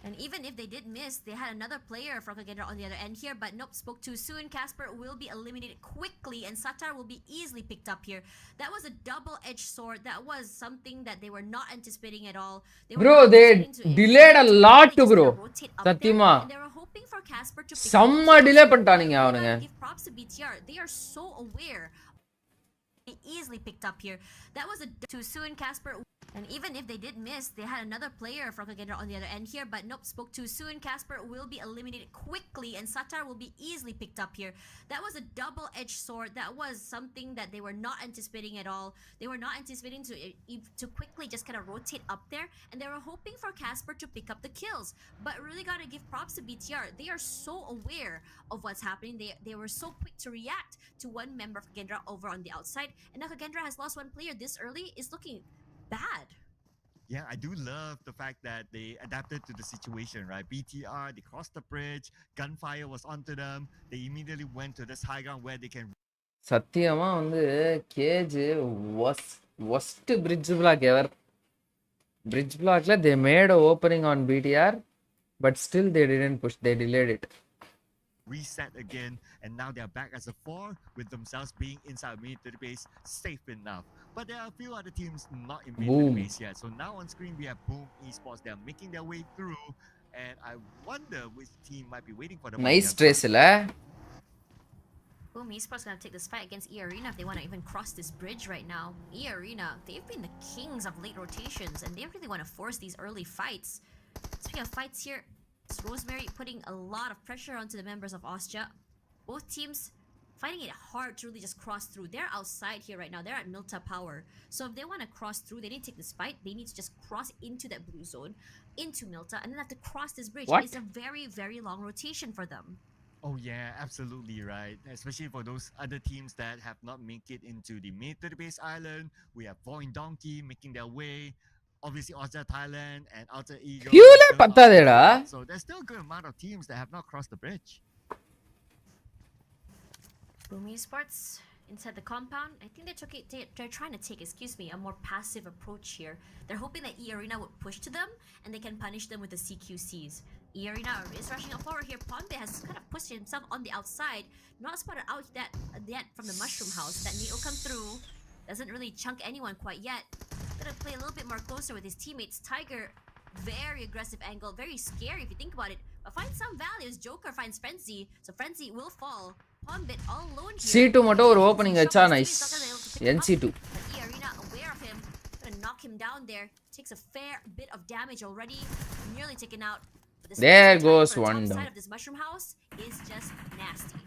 And even if they did miss, they had another player from Kagendra on the other end here, but nope, spoke too soon. Casper will be eliminated quickly, and Satar will be easily picked up here. That was a double-edged sword. That was something that they were not anticipating at all. They delayed a lot, bro. Satyama. They were hoping for Casper to pick Samma delay பண்ணிட்டானுங்க அவனுங்க. Give props to BTR. They are so aware. They easily picked up here. That was a too soon. Casper. And even if they did miss, they had another player from Kagendra on the other end here, but nope, spoke too soon. Casper will be eliminated quickly, and Satar will be easily picked up here. That was a double-edged sword. That was something that they were not anticipating at all. They were not anticipating to quickly just kind of rotate up there, and they were hoping for Casper to pick up the kills. But really gotta give props to BTR. They are so aware of what's happening. They were so quick to react to one member of Kagendra over on the outside, and now Kagendra has lost 1 player this early. Is looking bad. Yeah, I do love the fact that they adapted to the situation, right? BTR, they crossed the bridge, gunfire was onto them. They immediately went to this high ground where they can. சத்தியமா வந்து கேஜ் worst bridge block ever. Bridge blockல they made a opening on BTR, but still they didn't push. They delayed it. Reset again, and now they are back as a 4 with themselves being inside military base safe enough. But there are a few other teams not in military base yet. So now on screen we have Boom Esports. They are making their way through, and I wonder which team might be waiting for the nice trace la. Boom Esports gonna take this fight against E Arena if they want to even cross this bridge right now. E Arena, they've been the kings of late rotations, and they really want to force these early fights. Speaking of fights here, it's Rosemary putting a lot of pressure onto the members of Osja. Both teams finding it hard to really just cross through. They're outside here right now. They're at Milta Power. So if they want to cross through, they need to take this fight. They need to just cross into that blue zone, into Milta, and then have to cross this bridge. What? It's a very, very long rotation for them. Oh yeah, absolutely right. Especially for those other teams that have not made it into the military base island. We have Void Donkey making their way. Obviously, Osja Thailand and Alter Ego. So there's still a good amount of teams that have not crossed the bridge. Boom Esports inside the compound. I think they're trying to take, a more passive approach here. They're hoping that E Arena would push to them and they can punish them with the CQCs. E Arena is rushing up forward here. Pombe has kind of pushed himself on the outside. Not spotted out yet from the mushroom house. That nade will come through. Doesn't really chunk anyone quite yet. Gonna play a little bit more closer with his teammates. Tiger, very aggressive angle, very scary if you think about it. But finds some value as Joker finds Frenzy, so Frenzy will fall. Pondbit all alone here. C2 மட்டும் ஒரு He's opening in வச்சா trouble. nice. He's not gonna be able to pick him up. NC2. But E-Arena aware of him. Gonna knock him down there. Takes a fair bit of damage already. Nearly taken out. But the There space behind goes for the one top down. side of this mushroom house is just nasty.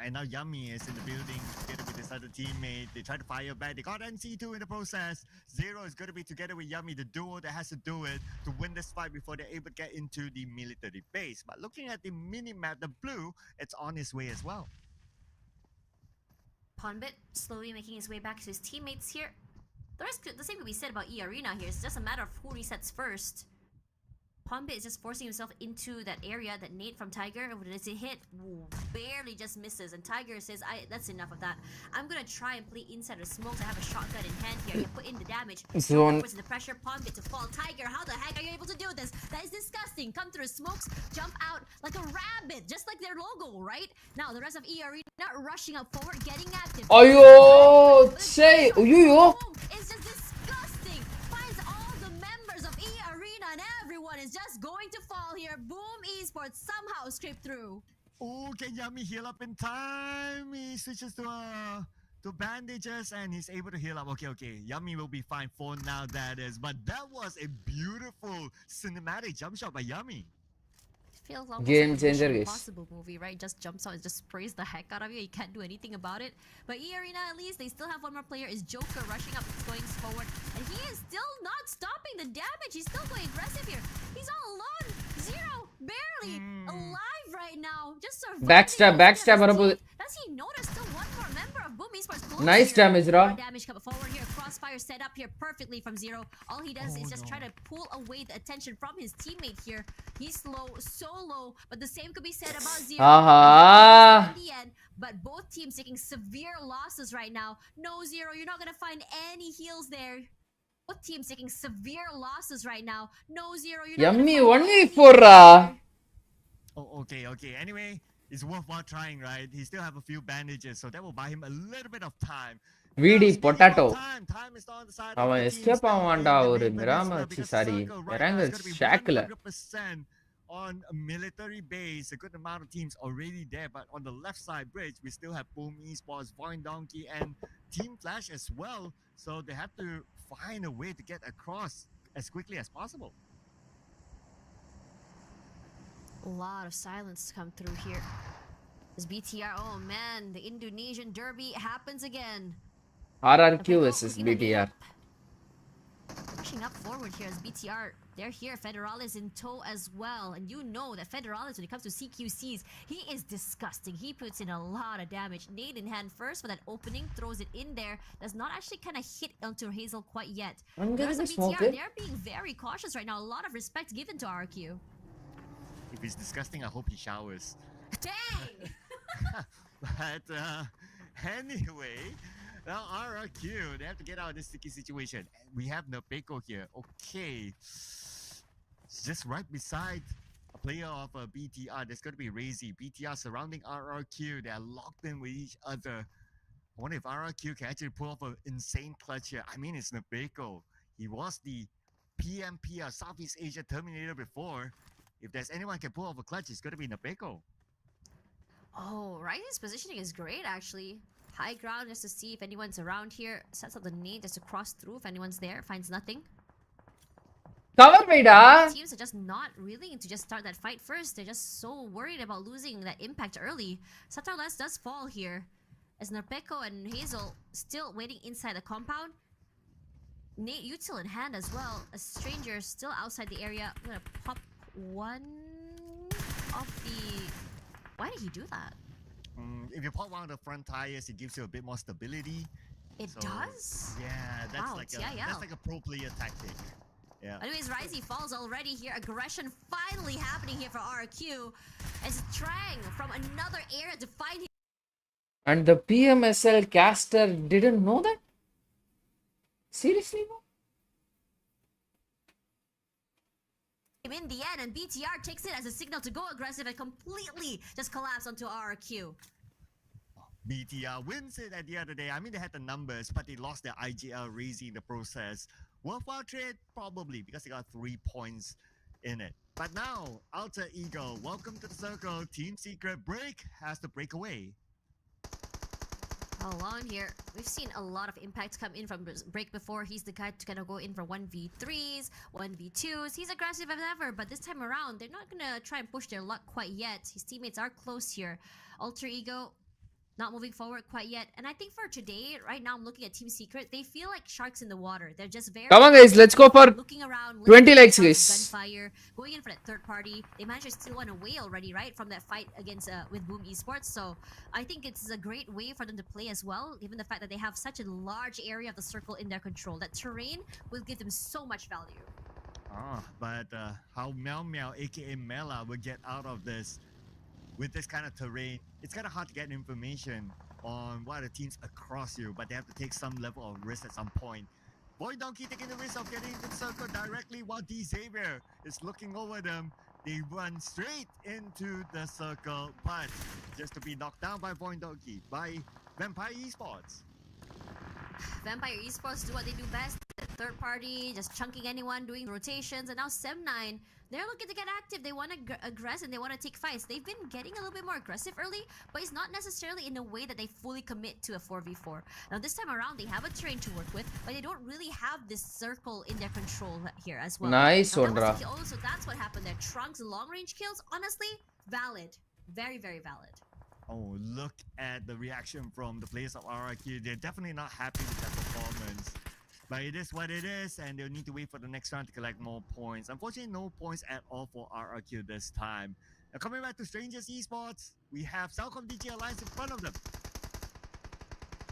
And now Yummy is in the building together with his other teammate. They try to fire back. They got NC2 in the process. Zero is going to be together with Yummy, the duo that has to do it to win this fight before they're able to get into the military base. But looking at the mini-map, the blue, it's on its way as well. Pondbit slowly making his way back to his teammates here. The same could be said about E-Arena here. It's just a matter of who resets first. Pondbit is just forcing himself into that area that Nate from Tiger, does it hit? Ooh, barely just misses. And Tiger says, that's enough of that. I'm gonna try and play inside the smokes. I have a shotgun in hand here. You put in the damage. Zone. Forwards the pressure. Pondbit to fall. Tiger, how the heck are you able to do this? That is disgusting. Come through the smokes, jump out like a rabbit, just like their logo, right? Now the rest of E-Arena rushing up forward, getting active. ஐயோ சே ஐயோ It's just disgusting. Finds all the members of E-Arena and everyone is just going to fall here. Boom Esports somehow scraped through. Oh, can Yummy heal up in time? He switches to bandages and he's able to heal up. Okay. Yummy will be fine for now, that is. But that was a beautiful cinematic jump shot by Yummy. Feels almost Game like a changer, Mission guys. Impossible movie, right? Just jumps out and just sprays the heck out of you. You can't do anything about it. But E-Arena, at least, they still have one more player. Is Joker rushing up, going forward. And he is still not stopping the damage. He's still going aggressive here. He's all alone. Zero, barely alive right now. Just surviving. Backstab வரப்போகுது. Does he notice still one more member of Boom Esports close Nice here? damage, Ra. More damage coming forward here. Crossfire set up here perfectly from Zero. All he does is just try to pull away the attention from his teammate here. He's slow, so low, but the same could be said about Zero. Aha. In the end, but both teams taking severe losses right now. No, Zero, you're not gonna find any heals there. Both teams taking severe losses right now. No, Zero, you're not Yummy gonna find 1v4 any ரா heals there. Oh, okay. Anyway, it's worthwhile trying, right? He still have a few bandages, so that will buy him a little bit of time. VD Now, speaking potato. of time is on the side of அவன் the escape teams ஆவான்டா in the ஒரு main மிராம peninsula வச்சு because sorry the circle right now இறங்க is gonna be ஷாக்ல 100% on a military base. A good amount of teams already there, but on the left side bridge, we still have Boom Esports, Void Donkey, and Team Flash as well. So they have to find a way to get across as quickly as possible. A lot of silence come through here. This BTR, oh man, the Indonesian derby happens again. RRQ versus BTR. Pushing up forward here as BTR. They're here. Federal is in tow as well. And you know that Federal is, when it comes to CQCs, he is disgusting. He puts in a lot of damage. Nade in hand first for that opening. Throws it in there. Does not actually kind of hit onto Hazel quite yet. I'm The rest gonna of smoke BTR, it. they're being very cautious right now. A lot of respect given to RQ. If he's disgusting, I hope he showers. Dang! But anyway, now RRQ, they have to get out of this sticky situation. We have Nepeko here. Okay. Just right beside a player of BTR, there's going to be Razy. BTR surrounding RRQ. They are locked in with each other. I wonder if RRQ can actually pull off an insane clutch here. I mean, it's Nepeko. He was the PMPR Southeast Asia Terminator before. If there's anyone who can pull off a clutch, it's going to be Nepeko. Oh, right. His positioning is great, actually. High ground just to see if anyone's around here. Sets up the nade just to cross through if anyone's there. Finds nothing. Cover வைடா Teams are just not willing to just start that fight first. They're just so worried about losing that impact early. Satarles does fall here. As Narpeko and Hazel still waiting inside the compound. Nate util in hand as well. A stranger still outside the area. I'm gonna pop one of the... Why did he do that? If you pop one of the front tires, it gives you a bit more stability. It So, does? Yeah, that's Wow, like yeah. that's like a pro player tactic. Yeah. Anyways, Risey falls already here. Aggression finally happening here for RQ. As Trang from another area to find him. And the PMSL caster didn't know that? Seriously, bro? In the end, and BTR takes it as a signal to go aggressive and completely just collapse onto RQ. BTR wins it at the other day. I mean, they had the numbers, but they lost their IGL Razy in the process. Worthwhile trade? Probably, because they got 3 points in it. But now, Alter Ego, welcome to the circle. Team Secret Break has to break away. Along here, we've seen a lot of impact come in from break before. He's the guy to kind of go in for 1v3s, 1v2s. He's aggressive as ever, but this time around, they're not gonna try and push their luck quite yet. His teammates are close here. Alter Ego not moving forward quite yet. And I think for today, right now I'm looking at Team Secret. They feel like sharks in the water. They're just very Come on, guys, let's go for looking around, 20 likes, guys. gunfire, going in for that third party. They managed to steal one away already, right, from that fight against with Boom Esports. So I think it's a great way for them to play as well, given the fact that they have such a large area of the circle in their control. That terrain will give them so much value. But how Meow Meow, aka Mela, will get out of this with this kind of terrain, it's kind of hard to get information on what are the teams across you, but they have to take some level of risk at some point. Boy Donkey taking the risk of getting into the circle directly while D Xavier is looking over them. They run straight into the circle, but just to be knocked down by Boy Donkey, by Vampire Esports. Vampire Esports do what they do best. Third party, just chunking anyone, doing rotations. And now Sem9, they're looking to get active. They want to aggress and they want to take fights. They've been getting a little bit more aggressive early, but it's not necessarily in a way that they fully commit to a 4v4. Now this time around, they have a terrain to work with, but they don't really have this circle in their control here as well. Nice now, one, Ra. So that's what happened there. Trunks long range kills, honestly, valid. Very, very valid. Oh, look at the reaction from the players of RRQ. They're definitely not happy with that performance. But it is what it is, and they'll need to wait for the next round to collect more points. Unfortunately, no points at all for RRQ this time. Now, coming back to Strangers Esports, we have Salcom DG Alliance in front of them.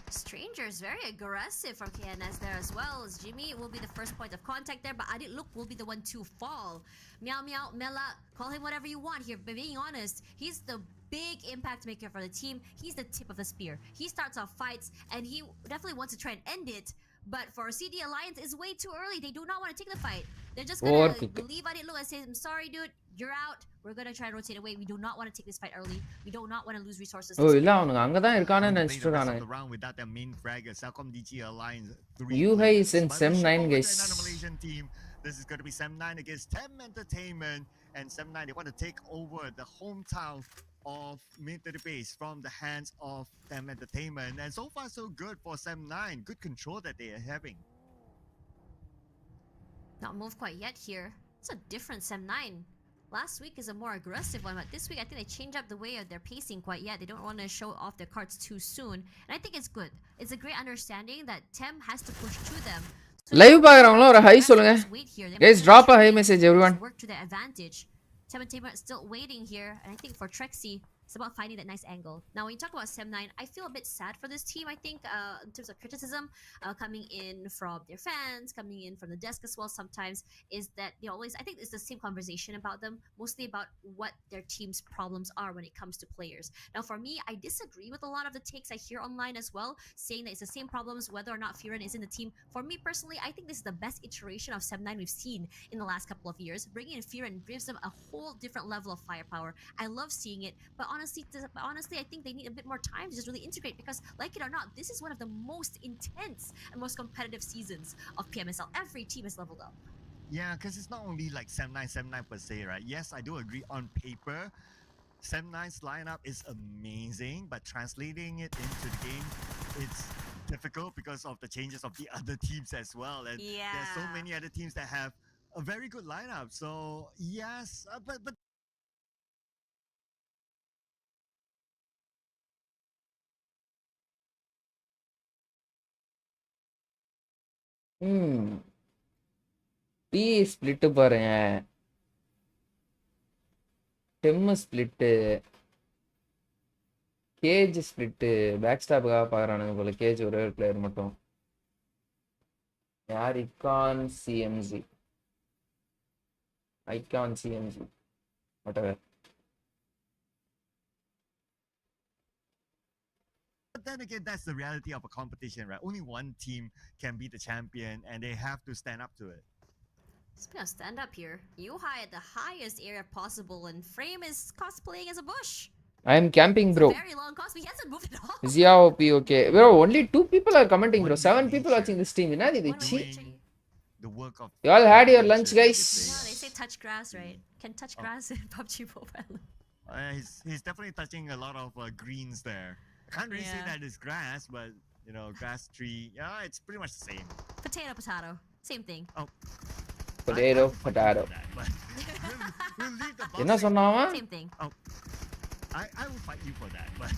Strangers very aggressive from KNS there as well, as Jimmy will be the first point of contact there, but Adit Look will be the one to fall. Meow Meow, Mela, call him whatever you want here, but being honest, he's the big impact maker for the team. He's the tip of the spear. He starts off fights, and he definitely wants to try and end it, but for CD Alliance, it's way too early. They do not want to take the fight. They're just gonna leave Adit Look and say, I'm sorry dude, you're out. We're gonna try to rotate away. We do not want to take this fight early. We do not want to lose resources. Oh, இல்ல அவனுங்க அங்க தான் இருக்கானே Play நினைச்சிட்டு the rest இருக்கானே. of the round without their main fragger, Salcom DG Alliance 3 You players. guys in But Sem we 9, should guys. forward to another Malaysian team. This is going to be Sem 9 against Tem Entertainment, and Sem 9, they want to take over the hometown of Mid to the Base from the hands of Tem Entertainment, and so far so good for Sem 9. Good control that they are having. Not moved quite yet here. It's a different Sem 9. Last week is a more aggressive one, but this week I think they changed up the way of their pacing quite yet. They don't want to show off their cards too soon. And I think it's good. It's a great understanding that Tem has to push to them. Live பார்க்கறவங்கள ஒரு high சொல்லுங்க. Guys, drop a high message everyone. Work to their advantage. Tem Entertainment is still waiting here, and I think for Trexie, it's about finding that nice angle. Now, when you talk about Sem 9, I feel a bit sad for this team, I think, in terms of criticism coming in from their fans, coming in from the desk as well sometimes, is that they always, I think it's the same conversation about them, mostly about what their team's problems are when it comes to players. Now, for me, I disagree with a lot of the takes I hear online as well, saying that it's the same problems whether or not Firen is in the team. For me personally, I think this is the best iteration of Sem 9 we've seen in the last couple of years. Bringing in Firen gives them a whole different level of firepower. I love seeing it, but honestly, I think they need a bit more time to just really integrate, because like it or not, this is one of the most intense and most competitive seasons of PMSL. Every team is leveled up. Yeah, because it's not only like Sem 9 per se, right? Yes, I do agree on paper. Sem 9's lineup is amazing, but translating it into the game, it's difficult because of the changes of the other teams as well. And there's so many other teams that have a very good lineup. So yes, but P split பாருங்க. Tem split. Cage split. Backstabக்காக பாக்குறானுங்க போல. Cage ஒரே ஒரு player மட்டும். யார் Icon CMG. Icon CMG. Whatever. But then again, that's the reality of a competition, right? Only one team can be the champion, and they have to stand up to it. Speaking of stand up here, Yuhai at the highest area possible, and Frame is cosplaying as a bush. I am camping, bro. Very long cosplay. He hasn't moved at all. Zia OP, okay. Bro, only 2 people are commenting, bro. 7 people watching this stream. What is this? The work of You all had your lunch, guys. No, they say touch grass, right? Can touch grass in PUBG Mobile. He's definitely touching a lot of greens there. Can't really say Yeah. that it's grass, but you know, grass, tree. Yeah, it's pretty much the same. Potato. Same thing. Potato, I will fight you potato. for that, but we'll leave the என்ன boxing. சொன்னான் அவன்? Same thing. I will fight you for that, but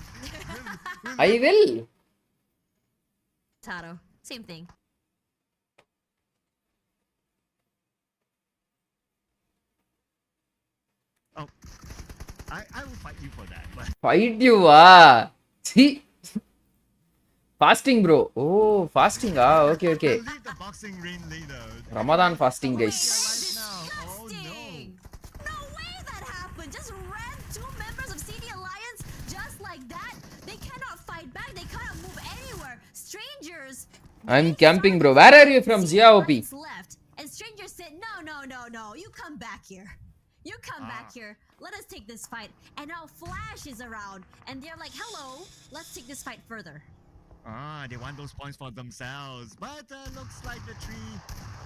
I will. Potato. Same thing. I will fight you for that, but Fight you வா. See. Fasting bro. Oh, fasting ah. Okay. we'll leave the boxing ring later. Ramadan fasting Wait, guys. that's Right now. Oh, no. disgusting! No way that happened! Just ran 2 members of CD Alliance just like that. They cannot fight back. They cannot move anywhere. Strangers. I'm they camping started bro. Where are you fighting, from? CD Zia OP. Alliance left, and strangers said, no. You come back here. You come back here. Let us take this fight. And now Flash is around, and they're like, hello, let's take this fight further. They want those points for themselves, but looks like the tree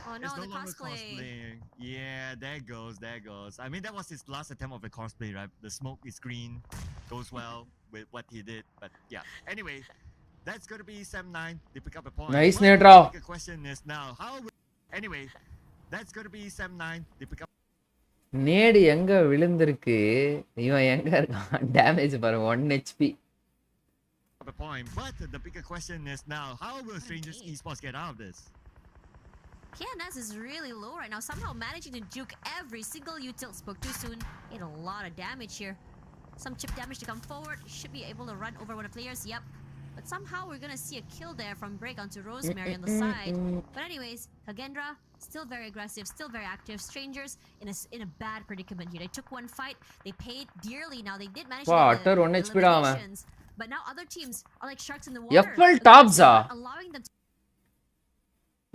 Oh no, is no the longer cosplay. cosplaying. Yeah, there goes. I mean, that was his last attempt of the cosplay, right? The smoke is green, goes well with what he did, but yeah. Anyway, that's gonna be 7-9. They pick up a point. Nice, But Nedra. the bigger question is now, anyway, that's gonna be 7-9. They pick up நேடு எங்க விழுந்திருக்கு இவன் எங்க இருக்கான் damage பாரு 1 HP a point, but the bigger question is now, how will Strangers Esports get out of this? KNS is really low right now, somehow managing to juke every single util. Spoke too soon, ate a lot of damage here. Some chip damage to come forward, should be able to run over one of the players, yep. But somehow we're gonna see a kill there from Break onto Rosemary on the side. But anyways, Kagendra, still very aggressive, still very active. Strangers in a bad predicament here. They took one fight, they paid dearly. Now they did manage Wow, to utter get 1 the HP da avan. eliminations. But now other teams are like sharks in the water. FL The tops government is ah. not allowing them to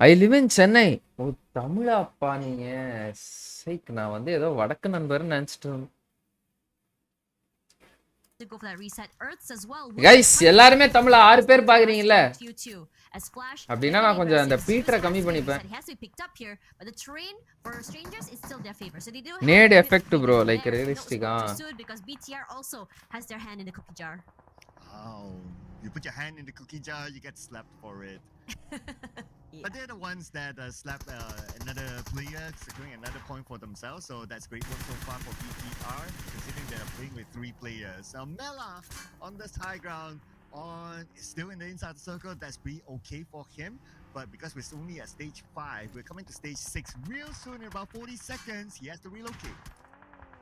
I live in Chennai. ஓ தமிழாப்பா நீங்க சைக் நான் வந்து ஏதோ வடக்கு நண்பர்னு நினைச்சிட்டேன் go for that reset. Earths as well. guys எல்லாரும் தமிழ்ல 6 பேர் பாக்குறீங்கல As Flash, அப்படினா நான் கொஞ்சம் அந்த பீட்டரை கம்மி பண்ணிப்பேன் It has to be picked up here, but the terrain for strangers is still their favor. So they do Nade have effect bro, like there. realistic No, ah. it's not too soon because BTR also has their hand in the cookie jar. Wow. You put your hand in the cookie jar, you get slapped for it. Yeah. But they're the ones that slapped another player, securing another point for themselves. So that's great work so far for BTR, considering they're playing with 3 players. Mela on this high ground, still in the inside circle. That's pretty okay for him. But because we're only at stage 5, we're coming to stage 6 real soon in about 40 seconds. He has to relocate.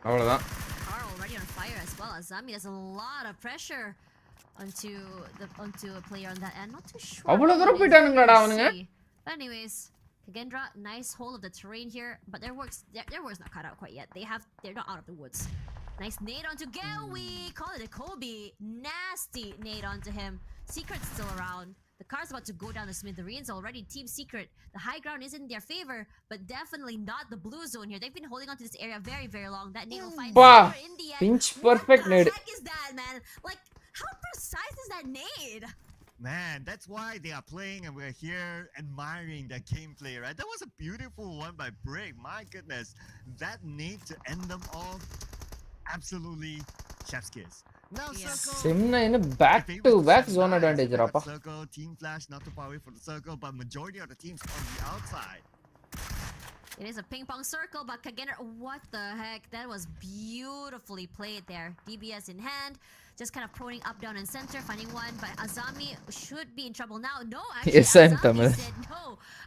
அவ்வளவுதான் Car already on fire as well. Azami, there's a lot of pressure onto a player on that end. Not too sure. அவ்வளவு தூரம் போய்ட்டானுங்கடா அவனுங்க But anyways, Kagendra, nice hold of the terrain here, but their work's not cut out quite yet. They're not out of the woods. Nice nade onto Gawi. Call it a Kobe. Nasty nade onto him. Secret's still around. The car's about to go down the smithereens already. Team Secret. The high ground is in their favor, but definitely not the blue zone here. They've been holding on to this area very, very long. That nade will find Secret in the end. Pinch perfect what the nade. heck is that, man? Like, how precise is that nade? Man, that's why they are playing and we're here admiring their gameplay, right? That was a beautiful one by Break. My goodness. That need to end them off. Absolutely chef's kiss. Now Yes. circle. செம்னா என்ன back to back zone advantage ராப்பா Circle, Team Flash not too far away from the circle, but majority of the teams on the outside. It is a ping pong circle, but Kagendra, what the heck? That was beautifully played there. DBS in hand, just kind of proning up, down, and center, finding one. But Azami should be in trouble now. No, actually, Yes, I'm Azami Tamil. said, no,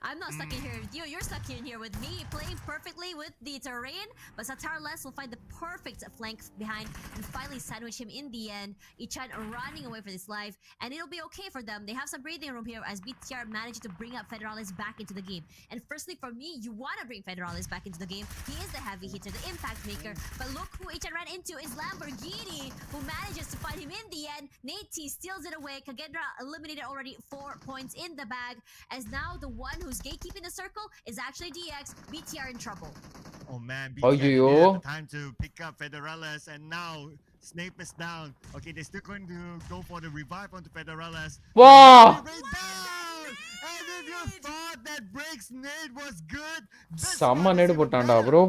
I'm not stuck in here with you. You're stuck in here with me, playing perfectly with the terrain. But Satar Les will find the perfect flank behind and finally sandwich him in the end. Ichan running away for his life, and it'll be okay for them. They have some breathing room here as BTR managed to bring up Federalis back into the game. And firstly, for me, you want to bring Federalis back into the game. He is the heavy hitter, the impact maker. But look who Ichan ran into is Lamborghini, who manages to find him in the end. Nate T steals it away. Kagendra eliminated already 4 points in the bag, as now the one who's gatekeeping the circle is actually DX. BTR in trouble. Oh man, Oh, BTR yo. didn't have the time to pick up Federalis, and now Snape is down. Okay, they're still going to go for the revive onto Federalis. வா Right down! And if you thought that Break's nade was good, this செம்ம one is நேடு even போட்டான்டா better. Bro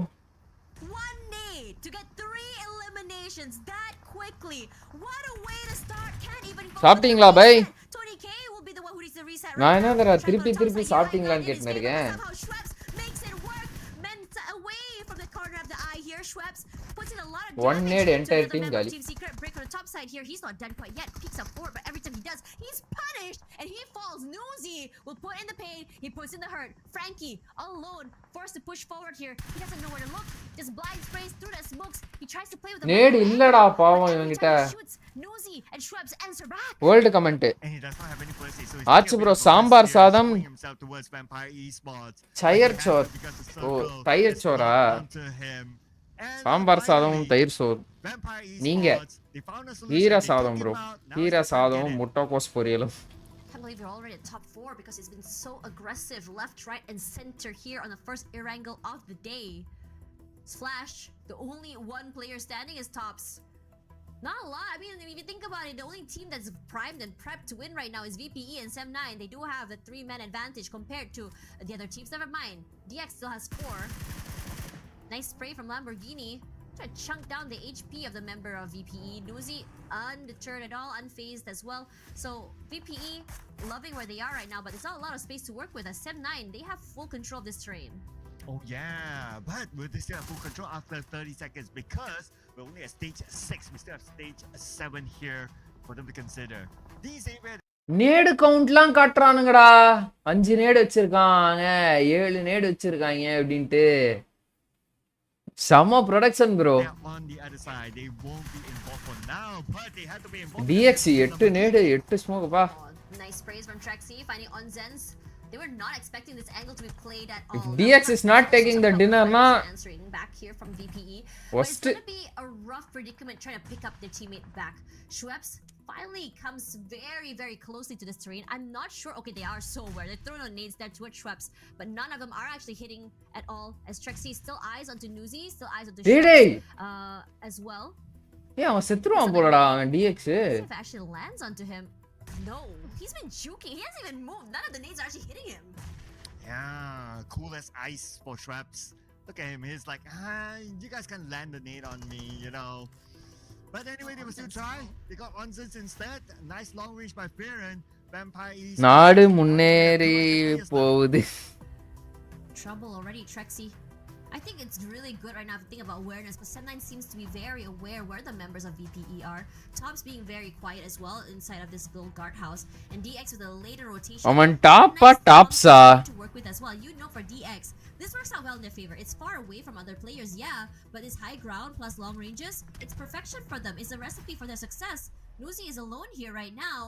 One nade to get 3 eliminations that quickly. What a way to start. Can't even சாப்பிட்டீங்களா by? Tony K will be the one who needs to reset நான் right என்னடா now. திருப்பி சாப்பிட்டீங்களான்னு It is கேட்டுன்னு game, இருக்கேன். but somehow Schweppes makes it work. Mensa away from the corner of the eye here. Schweppes puts in a lot of One damage nade to entire another team member of gali. Team Secret. Break on the top side here. He's not done quite yet. Peeks up forward, but every time he does, he's punished and he falls. Newsy will put in the pain. He puts in the hurt. Frankie alone, forced to push forward here. He doesn't know where to look. Just blind sprays through the smokes. He tries to play with the நேடு இல்லடா பாவம் but every இவங்கிட்ட. time he shoots, Newsy and Schweppes answer back. World comment. And he does not have any mercy, so he's ஆச்சு taking a bro, bit of a sambar risk here, சாதம். showing himself towards Vampire Esports. சயர் But he Chor. has to because the O circle தயிர் is சோரா? locked onto him. And sambar சாதம் finally, தயிர் சோர். Vampire நீங்க Esports, they found a solution. கீரை They சாதம் took bro. him out. Now கீரை it's time to get சாதம் it. முட்டைக்கோஸ் பொரியலும். Can't believe you're already at top 4 because it's been so aggressive left, right, and center here on the first Irangle of the day. Splash, the only one player standing is tops. Not a lot. I mean, if you think about it, the only team that's primed and prepped to win right now is VPE and Sem9. They do have the 3-man advantage compared to the other teams. Never mind. DX still has 4. Nice spray from Lamborghini. Try to chunk down the HP of the member of VPE. Newsy undeterred at all, unfazed as well. So VPE loving where they are right now, but there's not a lot of space to work with. As Sem9, they have full control of this terrain. Oh yeah, but will they still have full control after 30 seconds? Because we're only at stage 6, we still have stage 7 here for them to consider. These area நேடு கவுண்ட்லாம் காட்டுறானுங்கடா. 5 நேடு வச்சிருக்காங்க, 7 நேடு வச்சிருக்காங்க அப்படின்ட்டு. செம production bro. they're on the other side. They won't be involved for now, but they have to be involved. DX 8 நேடு 8 smoke பா. Oh, nice sprays from Trexy, finding Onzens. They were not expecting this angle to be played at If all. DX is not taking the dinner, na answering back here from VPE. But worst. it's gonna be a rough predicament trying to pick up their teammate back. Schweppes finally comes very, very closely to this terrain. I'm not sure. Okay, they are so aware. They're throwing on nades there towards Schweppes, but none of them are actually hitting at all. As Trexy still eyes onto Newsy, still eyes onto டேய் Schweppes, as well. ஏய் அவன் செத்துருவான் போலடா அவன் DX. See if it actually lands onto him. No, he's been juking. He hasn't even moved. None of the nades are actually hitting him. Yeah, cool as ice for Schweppes. Look at him, he's like, you guys can land the nade on me, you know. But anyway, they will still try. They got Onzens instead. Nice long reach by Fearon. Vampire East. நாடு முன்னேறி போகுது. Trouble already, Trexy. I think it's really good right now to think about awareness, but Sem9 seems to be very aware where the members of VPE are. Top's being very quiet as well inside of this build guardhouse, and DX with a later rotation. அவன் டாப்பா டாப்ஸா? To work with as well. You know, for DX, this works out well in their favor. It's far away from other players, yeah, but this high ground plus long ranges, it's perfection for them. It's a recipe for their success. Newsy is alone here right now.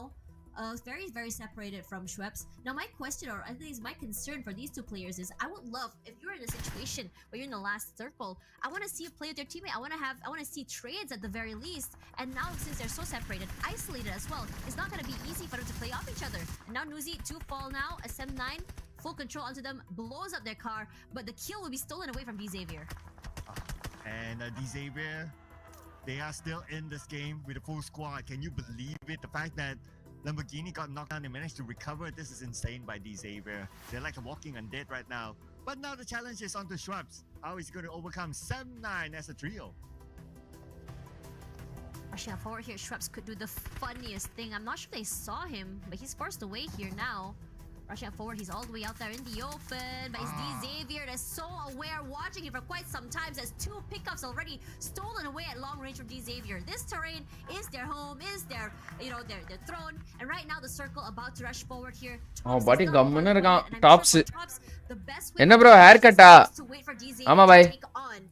Very, very separated from Schweppes. Now, my question, or at least my concern for these two players is, I would love if you're in a situation where you're in the last circle. I want to see you play with your teammate. I want to see trades at the very least. And now, since they're so separated, isolated as well, it's not going to be easy for them to play off each other. And now, Newsy 2 fall now. SM9 full control onto them, blows up their car, but the kill will be stolen away from D Xavier. And D Xavier, they are still in this game with a full squad. Can you believe it? The fact that Lamborghini got knocked down and managed to recover. This is insane by D Xavier. They're like walking undead right now. But now the challenge is on to Schweppes. How is he going to overcome Sem9 as a trio? Rushing forward here, Schweppes could do the funniest thing. I'm not sure they saw him, but he's forced away here now. Rushing forward, he's all the way out there in the open, but it's D Xavier that's so aware, watching him for quite some time. There's 2 pickups already stolen away at long range from D Xavier. This terrain is their home, is their, their throne. And right now, the circle about to rush forward here. buddy, கம்முன்னு இருக்கான் tops. என்ன bro, haircut-ஆ? ஆமா ஆமா பாய்.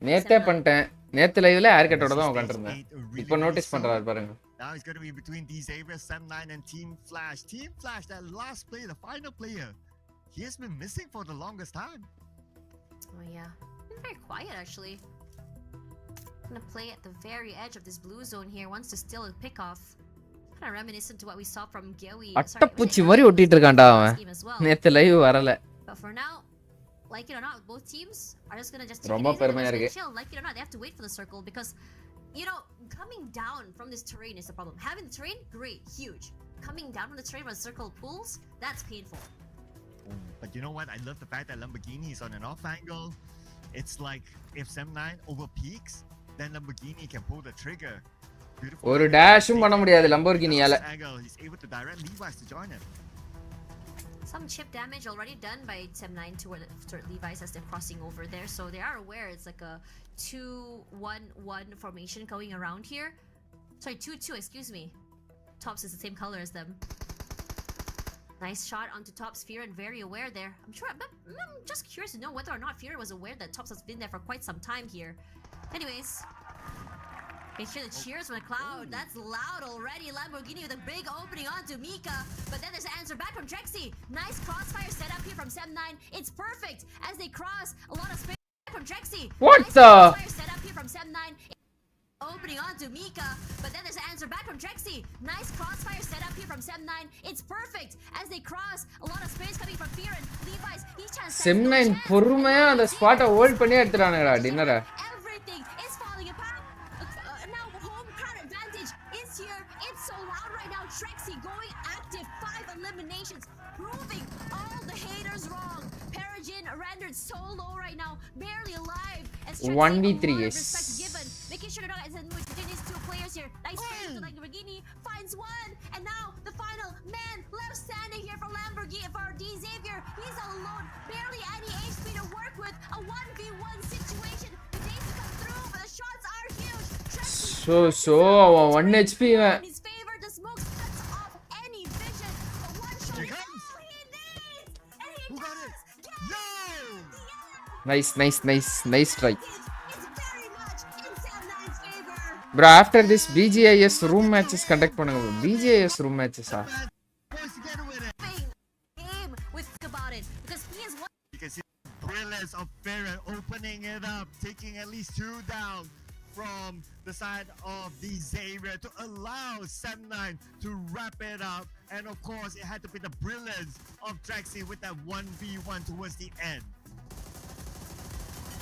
நேத்தே பண்ணிட்டேன். நேத்து லைவ்ல haircut-ஓட தான் உட்கார்ந்திருந்தேன். இப்போ நோட்டீஸ் பண்றாரு பாருங்க. Now he's going to be between D Xavier, Sem9 and Team Flash. Team Flash, that last player, the final player, he has been missing for the longest time. Oh yeah, been very quiet actually. Gonna play at the very edge of this blue zone here. Wants to steal a pick off. Kind of reminiscent to what we saw from Gyoe. அட்டப்பூச்சி மாதிரி ஒட்டிட்டு இருக்கான்டா அவன். நேத்து live வரல. But for now, like it or not, both teams are just gonna just ரொம்ப பெருமையா இருக்கு. chill. Like it or not, they have to wait for the circle because, coming down from this terrain is the problem. Having the terrain, great, huge. Coming down from the terrain when the circle pulls, that's painful. But you know what? I love the fact that Lamborghini is on an off angle. It's like if Sem9 over peaks, then Lamborghini can pull the trigger. Beautiful. ஒரு டேஷும் பண்ண முடியாது லம்போர்கினியால. Angle, he's able to direct Levi's to join him. Some chip damage already done by Tem9 to Levi's as they're crossing over there, so they are aware it's like a 2-1-1 formation going around here. Sorry, 2-2, excuse me. Tops is the same color as them. Nice shot onto Tops. Fearon very aware there. I'm just curious to know whether or not Fearon was aware that Tops has been there for quite some time here. Anyways, you hear the cheers from the crowd. That's loud already. Lamborghini with a big opening onto Mika. But then there's an answer back from Drexy. Nice crossfire set up here from Sem9. It's perfect as they cross. A lot of space from Drexy. What nice the? crossfire set up here from Sem9. Opening onto Mika. But then there's an answer back from Drexy. Nice crossfire set up here from Sem9. It's perfect as they cross. A lot of space coming from Fearon. Levi's. Each chance. Sem9 பொறுமையா அந்த ஸ்பாட்டை hold பண்ணி எடுத்துறானுங்கடா டின்னரை. Everything is falling apart. Now home crowd advantage is here. It's so loud right now. Drexy going active. 5 eliminations. Proving all the haters wrong. Perigin rendered so low right now. Barely alive. As Drexy, 1v3 a lot of is. respect given. Making sure they're not sandwiched between these two players here. Nice play to Lamborghini. Finds one. And now the final man left standing here for Lamborghini. For D Xavier. He's alone. Barely any HP to work with. A 1v1 situation. The days to come through, but the shots are huge. So அவன் 1 HP இவன். In his favor, the smoke cuts off any vision. But one shot Here is comes. all he needs. And he Who got it? does. Yo! Nice try. It's very much in Sem9's favor. Bro, after this BGIS room matches conduct பண்ணுங்க bro. BGIS room matches ah. Boys together with it. Game with about it because he is one. You can see the brilliance of Fearon opening it up, taking at least 2 down from the side of the Xavier to allow Sem9 to wrap it up. And of course, it had to be the brilliance of Drexy with that 1v1 towards the end.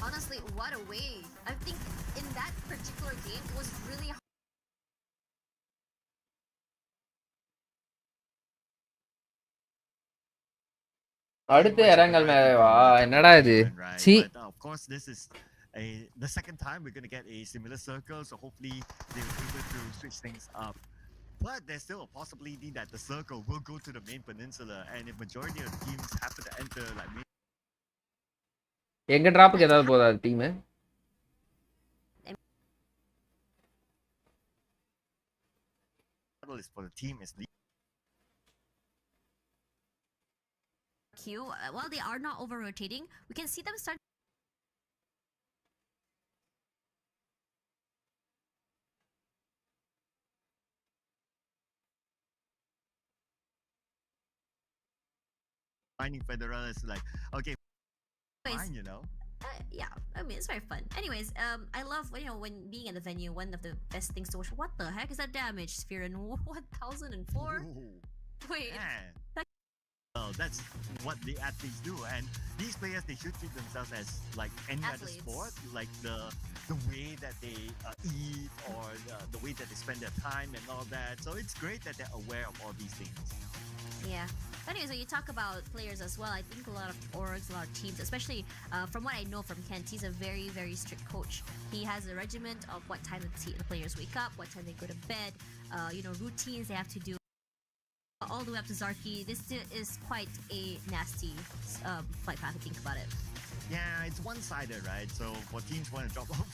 Honestly, what a way. I think in that particular game, it was really hard. அடுத்து இறங்கல் மேவா என்னடா இது? Right? C But of course, this is the second time we're going to get a similar circle, so hopefully they will be able to switch things up. But there's still a possibility that the circle will go to the main peninsula, and if majority of the teams happen to enter like main எங்க டிராப்புக்கு ஏதாவது போதா team? battle is for the team is Q, while they are not over rotating, we can see them start. finding Federal is like, okay, Anyways, fine, you know. Yeah, I mean it's very fun. Anyways, I love when being at the venue. One of the best things to watch. What the heck is that damage, Spear? 1004. Ooh, Wait, man. Well, that's what the athletes do, and these players they should treat themselves as like any Athletes. other sport, like the way that they eat or the way that they spend their time and all that. So it's great that they're aware of all these things. yeah. Anyways, when you talk about players as well, I think a lot of orgs, a lot of teams, especially from what I know from Kent, he's a very, very strict coach. He has a regiment of what time the players wake up, what time they go to bed, routines they have to do. All the way up to Zarki, this is quite a nasty flight path to think about it. Yeah, it's one-sided, right? So for teams want to drop off.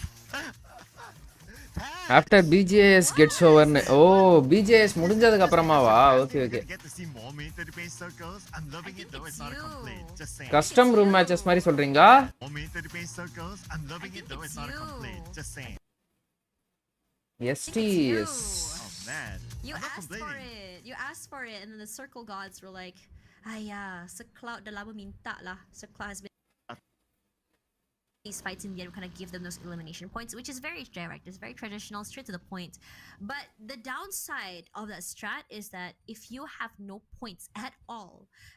After BGS gets over. Oh, BGS முடிஞ்சதுக்கு அப்புறமாவா? Okay. Get to see more main 30 circles. I'm loving it though. It's not a complaint. Just saying. Custom room matches மாதிரி சொல்றீங்களா? More main 30 circles. I'm loving it though. It's not a complaint. Just saying. STS. Oh man. You I'm not asked for complaining. it. You asked for it, and then the circle gods were like, Secloud dah lama minta lah. Secloud has been these fights in the end kind of give them those elimination points, which is very direct. It's very traditional, straight to the point. But the downside of that strat is that if you have no points at all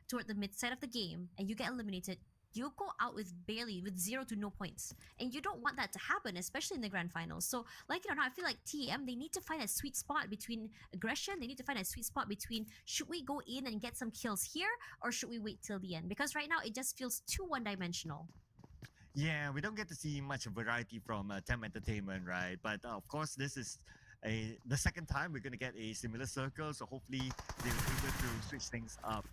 toward the mid side of the game and you get eliminated, you go out with 0 to no points. And you don't want that to happen, especially in the grand finals. So, like it or not, I feel like TM, they need to find a sweet spot between aggression. They need to find a sweet spot between, should we go in and get some kills here, or should we wait till the end? Because right now, it just feels too one-dimensional. Yeah, we don't get to see much variety from Tem Entertainment, right? But of course, this is the second time we're gonna get a similar circle, so hopefully they're able to switch things up.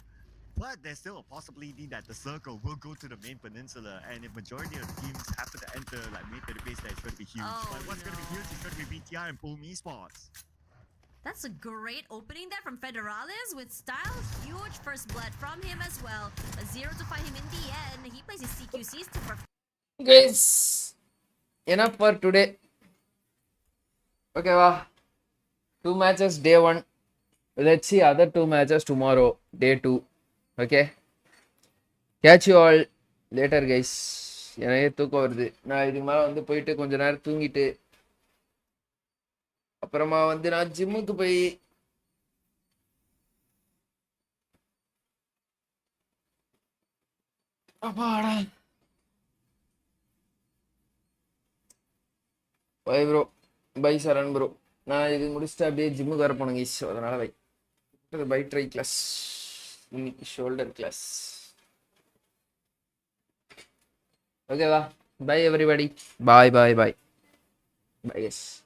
But there's still a possibility that the circle will go to the main peninsula, and if majority of the teams happen to enter like main to the base, that's going to be huge. Oh, But what's going to be no. huge is going to be BTR and Boom Esports. That's a great opening there from Federalis with style. Huge first blood from him as well. A 0 to find him in the end. He plays his CQCs to perfect. Guys, enough for today. Okay, wow. 2 matches day 1. Let's see other 2 matches tomorrow, day 2. Okay. Catch you all later, guys. எனக்கு தூக்கம் வருது. நான் இதுக்கு மேலே வந்து போயிட்டு கொஞ்ச நேரம் தூங்கிட்டு அப்புறமா வந்து நான் ஜிம்முக்கு போய் அப்பாடா. Bye bro, bye Charan bro. நான் இது முடிச்சுட்டு அப்படியே ஜிம்முக்கு வர போனேன் கைஸ். அதனால பை ட்ரை கிளாஸ், இன்னைக்கு ஷோல்டர் கிளாஸ். ஓகேவா? Bye everybody. Bye bye bye. Bye guys.